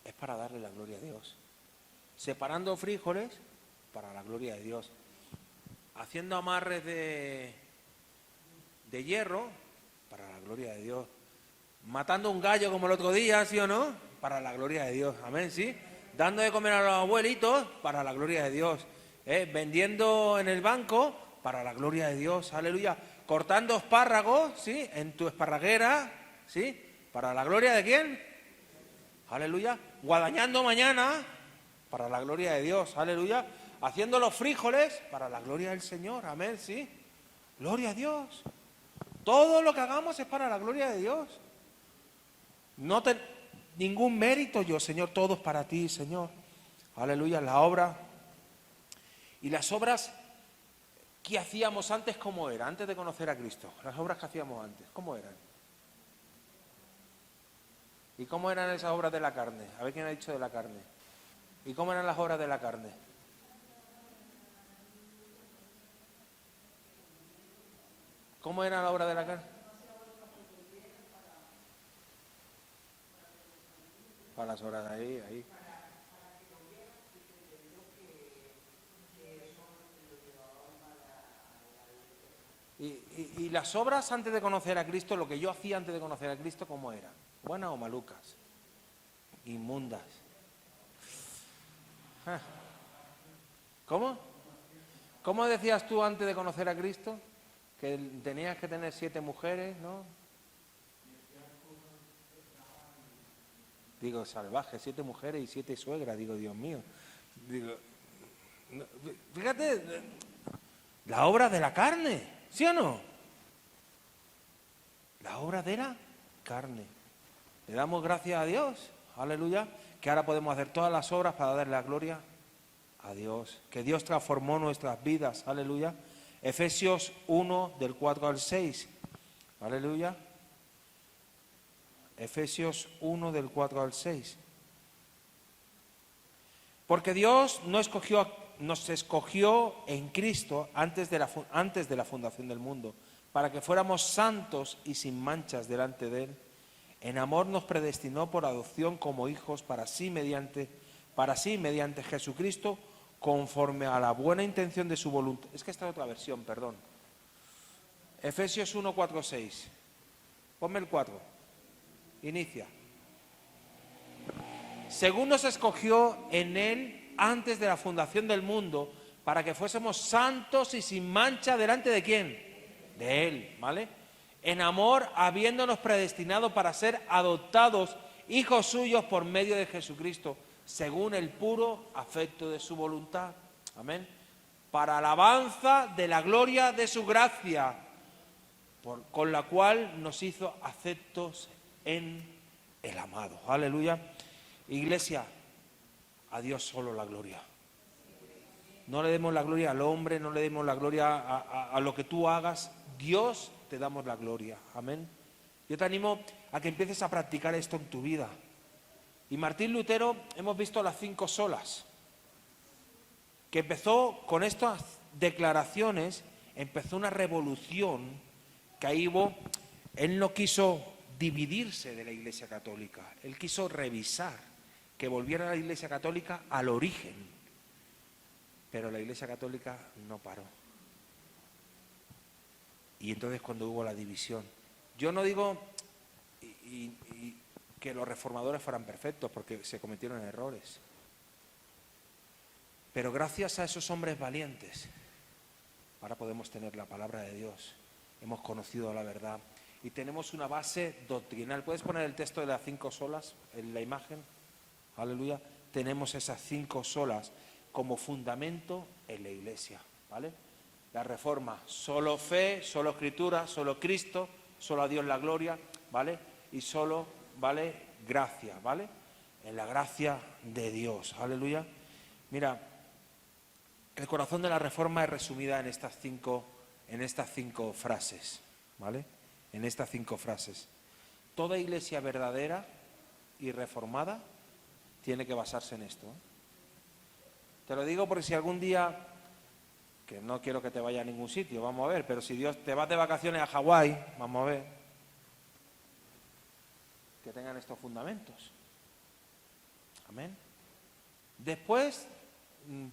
[SPEAKER 1] es para darle la gloria a Dios. Separando frijoles para la gloria de Dios. Haciendo amarres de hierro para la gloria de Dios. Matando un gallo como el otro día, ¿sí o no? Para la gloria de Dios, amén, ¿sí? Dando de comer a los abuelitos para la gloria de Dios. Vendiendo en el banco para la gloria de Dios, aleluya. Cortando espárragos, ¿sí? En tu esparraguera, ¿sí? ¿Para la gloria de quién? Aleluya. Guadañando mañana para la gloria de Dios, aleluya. Haciendo los frijoles para la gloria del Señor, amén, ¿sí? Gloria a Dios. Todo lo que hagamos es para la gloria de Dios. No ningún mérito yo, Señor, todo es para ti, Señor. Aleluya, la obra. Y las obras que hacíamos antes, ¿cómo era? Antes de conocer a Cristo. Las obras que hacíamos antes, ¿cómo eran? ¿Y cómo eran esas obras de la carne? A ver quién ha dicho de la carne. ¿Y cómo eran las obras de la carne? ¿Cómo era la obra de la carne? Para las horas ahí. Y las obras antes de conocer a Cristo, lo que yo hacía antes de conocer a Cristo, ¿cómo eran? ¿Buenas o malucas? Inmundas. ¿Cómo? ¿Cómo decías tú antes de conocer a Cristo? Que tenías que tener 7 mujeres, ¿no? Digo, salvaje, 7 mujeres y 7 suegras, digo, Dios mío. Digo, fíjate, la obra de la carne, ¿sí o no? La obra de la carne. Le damos gracias a Dios, aleluya, que ahora podemos hacer todas las obras para darle la gloria a Dios. Que Dios transformó nuestras vidas, aleluya. Efesios 1, del 4 al 6, aleluya. Efesios 1 del 4 al 6. Porque Dios nos escogió en Cristo antes de la fundación del mundo, para que fuéramos santos y sin manchas delante de Él. En amor nos predestinó por adopción como hijos para sí mediante Jesucristo, conforme a la buena intención de su voluntad. Es que esta es otra versión, perdón. Efesios 1, 4, 6. Ponme el 4. Inicia. Según nos escogió en Él antes de la fundación del mundo, para que fuésemos santos y sin mancha delante de ¿quién? De Él, ¿vale? En amor, habiéndonos predestinado para ser adoptados hijos suyos por medio de Jesucristo, según el puro afecto de su voluntad. Amén. Para alabanza de la gloria de su gracia, con la cual nos hizo aceptos en el amado. Aleluya. Iglesia, a Dios solo la gloria. No le demos la gloria al hombre, no le demos la gloria a lo que tú hagas. Dios te damos la gloria. Amén. Yo te animo a que empieces a practicar esto en tu vida. Y Martín Lutero, hemos visto las 5 solas, que empezó con estas declaraciones, empezó una revolución que ahí hubo. Él no quiso dividirse de la Iglesia Católica, él quiso revisar, que volviera la Iglesia Católica al origen, pero la Iglesia Católica no paró. Y entonces cuando hubo la división, yo no digo que los reformadores fueran perfectos, porque se cometieron errores, pero gracias a esos hombres valientes, ahora podemos tener la palabra de Dios, hemos conocido la verdad y tenemos una base doctrinal. ¿Puedes poner el texto de las 5 solas en la imagen? Aleluya. Tenemos esas 5 solas como fundamento en la Iglesia, ¿vale? La Reforma, solo fe, solo Escritura, solo Cristo, solo a Dios la gloria, ¿vale? Y solo, ¿vale? Gracia, ¿vale? En la gracia de Dios, aleluya. Mira, el corazón de la Reforma es resumida en estas cinco frases, ¿vale? En estas 5 frases. Toda iglesia verdadera y reformada tiene que basarse en esto. Te lo digo porque si algún día, que no quiero que te vaya a ningún sitio, vamos a ver, pero si Dios te vas de vacaciones a Hawái, vamos a ver, que tengan estos fundamentos. Amén. Después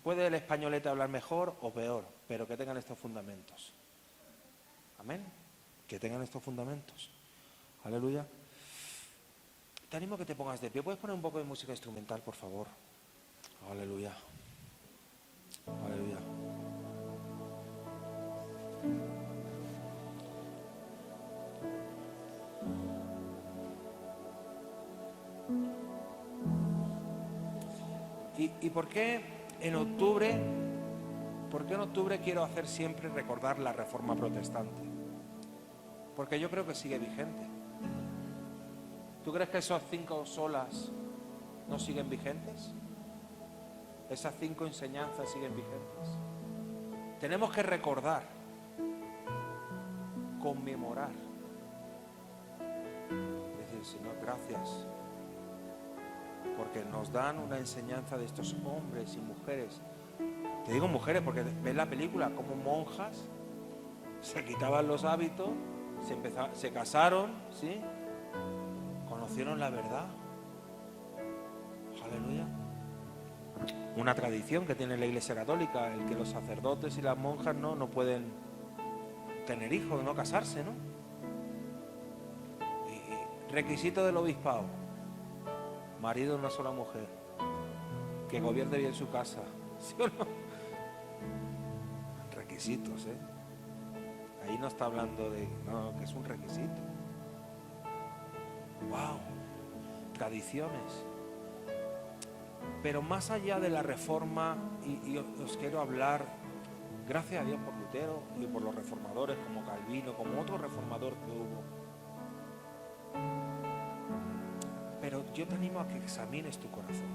[SPEAKER 1] puede el españolete hablar mejor o peor, pero que tengan estos fundamentos. Amén. Que tengan estos fundamentos. Aleluya. Te animo a que te pongas de pie. ¿Puedes poner un poco de música instrumental, por favor? Aleluya. Aleluya. ¿Y por qué en octubre? ¿Por qué en octubre quiero hacer siempre recordar la Reforma Protestante? Porque yo creo que sigue vigente. ¿Tú crees que esas 5 solas no siguen vigentes? Esas 5 enseñanzas siguen vigentes. Tenemos que recordar, conmemorar, decir, Señor, gracias, porque nos dan una enseñanza de estos hombres y mujeres. Te digo mujeres porque ves la película, como monjas se quitaban los hábitos, se casaron, ¿sí? Conocieron la verdad. Aleluya. Una tradición que tiene la Iglesia Católica, el que los sacerdotes y las monjas no pueden tener hijos, no casarse, ¿no? Y requisito del obispado: marido de una sola mujer, que gobierne bien su casa, ¿sí o no? Requisitos, ¿eh? Ahí no está hablando de, no, que es un requisito. ¡Wow! Tradiciones. Pero más allá de la Reforma, y os quiero hablar, gracias a Dios por Lutero y por los reformadores como Calvino, como otro reformador que hubo. Pero yo te animo a que examines tu corazón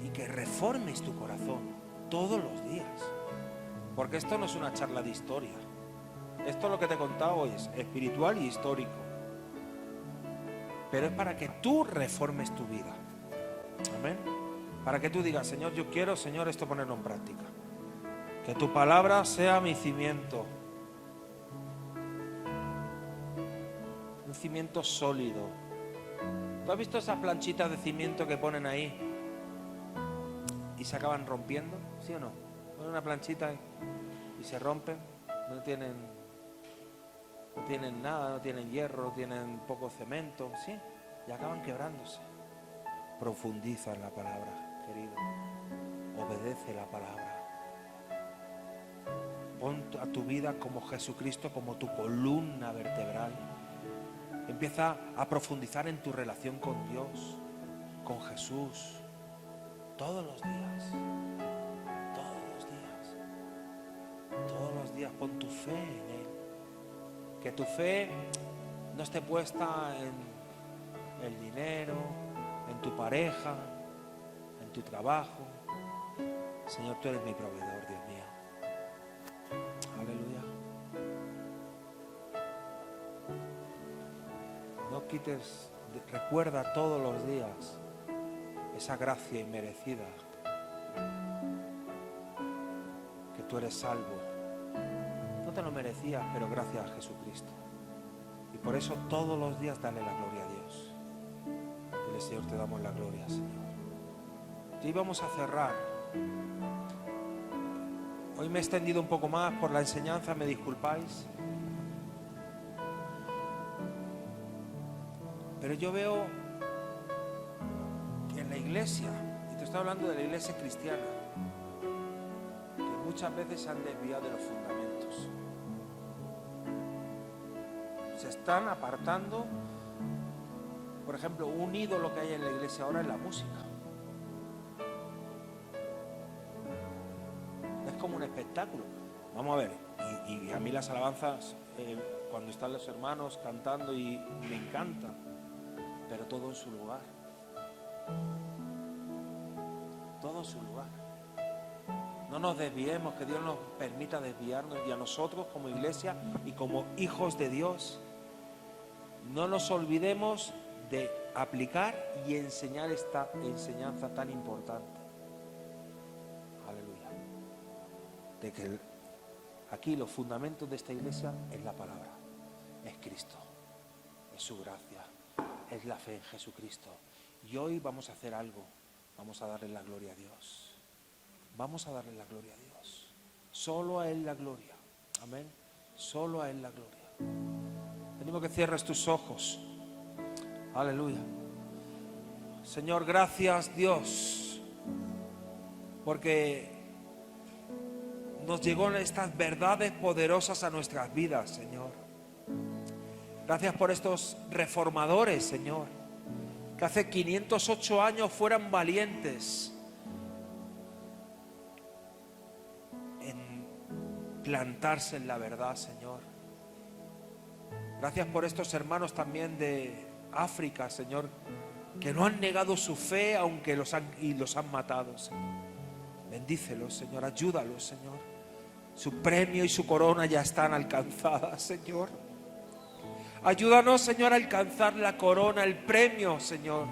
[SPEAKER 1] y que reformes tu corazón todos los días. Porque esto no es una charla de historia. Esto lo que te he contado hoy es espiritual y histórico. pero es para que tú reformes tu vida. Amén. Para que tú digas, Señor, yo quiero, Señor, esto ponerlo en práctica. Que tu palabra sea mi cimiento. Un cimiento sólido. ¿Tú has visto esas planchitas de cimiento que ponen ahí y se acaban rompiendo? ¿Sí o no? Ponen una planchita y se rompen. No tienen nada, no tienen hierro, no tienen poco cemento, ¿sí? Y acaban quebrándose. Profundiza en la palabra, querido. Obedece la palabra. Pon a tu vida como Jesucristo, como tu columna vertebral. Empieza a profundizar en tu relación con Dios, con Jesús, todos los días. Todos los días. Todos los días pon tu fe en Él. Que tu fe no esté puesta en el dinero, en tu pareja, en tu trabajo. Señor, tú eres mi proveedor, Dios mío. Aleluya. No quites, recuerda todos los días esa gracia inmerecida, que tú eres salvo. No te lo merecías, pero gracias a Jesucristo. Y por eso todos los días dale la gloria a Dios. Dile, Señor, te damos la gloria, Señor. Y vamos a cerrar. Hoy me he extendido un poco más por la enseñanza, me disculpáis. Pero yo veo que en la iglesia, y te estoy hablando de la iglesia cristiana, que muchas veces se han desviado de los fundamentos. Se están apartando. Por ejemplo, un ídolo que hay en la iglesia ahora es la música. Es como un espectáculo. Vamos a ver, y a mí las alabanzas, cuando están los hermanos cantando, y me encanta, pero todo en su lugar. Todo en su lugar. No nos desviemos, que Dios nos permita desviarnos, y a nosotros como iglesia y como hijos de Dios, no nos olvidemos de aplicar y enseñar esta enseñanza tan importante. Aleluya. De que aquí los fundamentos de esta iglesia es la palabra, es Cristo, es su gracia, es la fe en Jesucristo. Y hoy vamos a hacer algo, vamos a darle la gloria a Dios. Vamos a darle la gloria a Dios. Solo a Él la gloria. Amén. Solo a Él la gloria. Pedimos que cierres tus ojos. Aleluya. Señor, gracias Dios, porque nos llegó estas verdades poderosas a nuestras vidas, Señor. Gracias por estos reformadores, Señor, que hace 508 años fueran valientes en plantarse en la verdad, Señor. Gracias por estos hermanos también de África, Señor, que no han negado su fe aunque los han matado, Señor. Bendícelos, Señor, ayúdalos, Señor. Su premio y su corona ya están alcanzadas, Señor. Ayúdanos, Señor, a alcanzar la corona, el premio, Señor.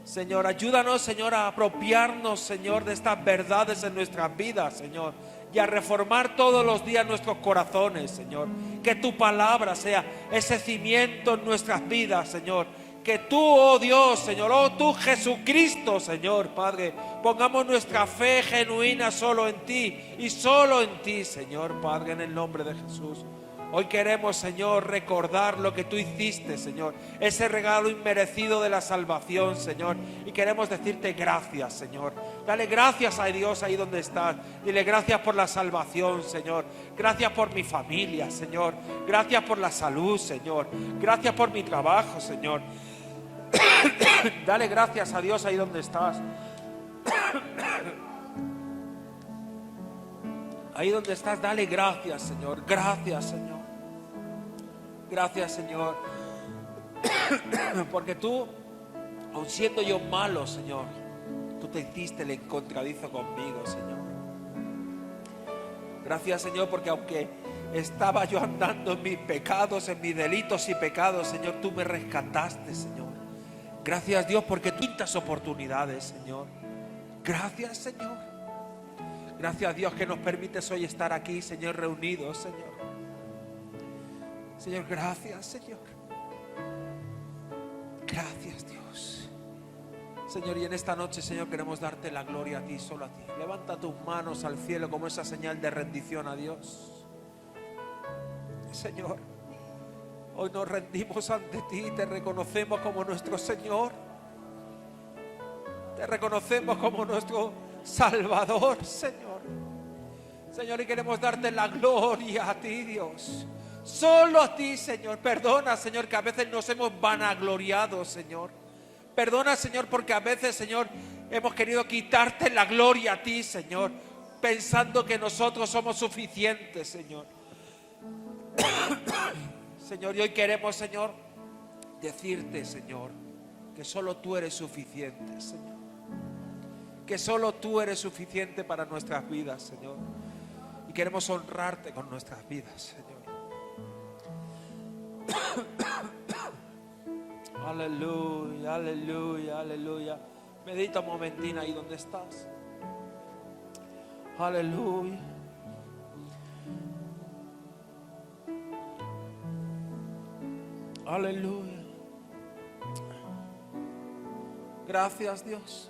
[SPEAKER 1] Señor, ayúdanos, Señor, a apropiarnos, Señor, de estas verdades en nuestras vidas, Señor, y a reformar todos los días nuestros corazones, Señor. Que tu palabra sea ese cimiento en nuestras vidas, Señor. Que tú, oh Dios, Señor, oh tú Jesucristo, Señor, Padre, pongamos nuestra fe genuina solo en ti y solo en ti, Señor, Padre, en el nombre de Jesús. Hoy queremos, Señor, recordar lo que tú hiciste, Señor, ese regalo inmerecido de la salvación, Señor, y queremos decirte gracias, Señor. Dale gracias a Dios ahí donde estás. Dile gracias por la salvación, Señor. Gracias por mi familia, Señor. Gracias por la salud, Señor. Gracias por mi trabajo, Señor. Dale gracias a Dios ahí donde estás. Ahí donde estás, dale gracias, Señor. Gracias, Señor. Gracias, Señor. Porque tú, aun siendo yo malo, Señor, tú te hiciste el encontradizo conmigo, Señor. Gracias, Señor, porque aunque estaba yo andando en mis pecados, en mis delitos y pecados, Señor, tú me rescataste, Señor. Gracias, Dios, porque tú quintas oportunidades, Señor. Gracias, Señor. Gracias, Dios, que nos permites hoy estar aquí, Señor, reunidos, Señor. Señor, gracias, Señor. Gracias, Dios. Señor, y en esta noche, Señor, queremos darte la gloria a ti, solo a ti. Levanta tus manos al cielo como esa señal de rendición a Dios. Señor, hoy nos rendimos ante ti, te reconocemos como nuestro Señor. Te reconocemos como nuestro Salvador, Señor. Señor, y queremos darte la gloria a ti, Dios. Solo a ti, Señor. Perdona, Señor, que a veces nos hemos vanagloriado, Señor. Perdona, Señor, porque a veces, Señor, hemos querido quitarte la gloria a ti, Señor, pensando que nosotros somos suficientes, Señor. Señor, y hoy queremos, Señor, decirte, Señor, que solo tú eres suficiente, Señor. Que solo tú eres suficiente para nuestras vidas, Señor. Y queremos honrarte con nuestras vidas, Señor. Aleluya, aleluya, aleluya. Medita un momentín ahí donde estás. Aleluya. Aleluya. Gracias, Dios.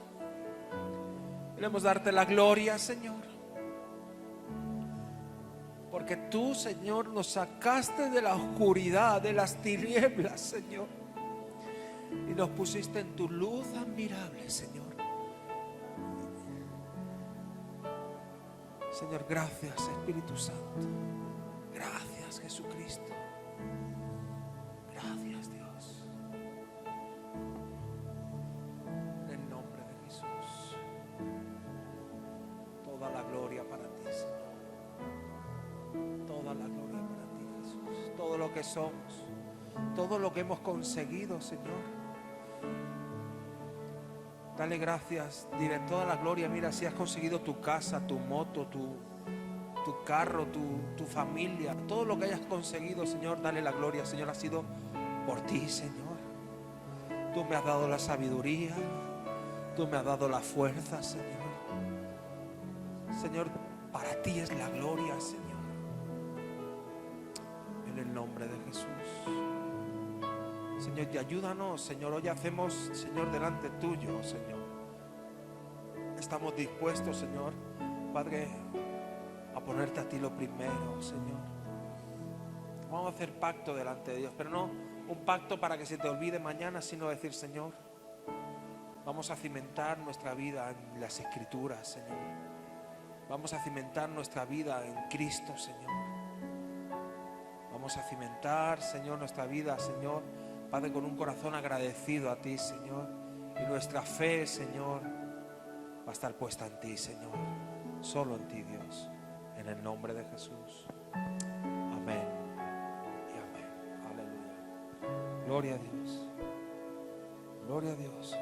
[SPEAKER 1] Queremos darte la gloria, Señor, porque tú, Señor, nos sacaste de la oscuridad, de las tinieblas, Señor, y nos pusiste en tu luz admirable, Señor. Señor, gracias, Espíritu Santo. Gracias, Jesucristo. Gracias, Dios. En el nombre de Jesús. Toda la gloria para ti, Señor. Toda la gloria para ti, Jesús. Todo lo que somos, todo lo que hemos conseguido, Señor. Dale gracias, dile toda la gloria. Mira, si has conseguido tu casa, tu moto, tu carro, tu familia, todo lo que hayas conseguido, Señor, dale la gloria, Señor. Ha sido por ti, Señor. Tú me has dado la sabiduría, tú me has dado la fuerza, Señor. Señor, para ti es la gloria, Señor. En el nombre de Jesús. Señor, y ayúdanos, Señor. Hoy hacemos, Señor, delante tuyo, Señor. Estamos dispuestos, Señor, Padre, a ponerte a ti lo primero, Señor. Vamos a hacer pacto delante de Dios, pero no un pacto para que se te olvide mañana, sino decir, Señor, vamos a cimentar nuestra vida en las Escrituras, Señor. Vamos a cimentar nuestra vida en Cristo, Señor. Vamos a cimentar, Señor, nuestra vida, Señor, Padre, con un corazón agradecido a ti, Señor. Y nuestra fe, Señor, va a estar puesta en ti, Señor. Solo en ti, Dios. En el nombre de Jesús. Amén y amén. Aleluya. Gloria a Dios. Gloria a Dios.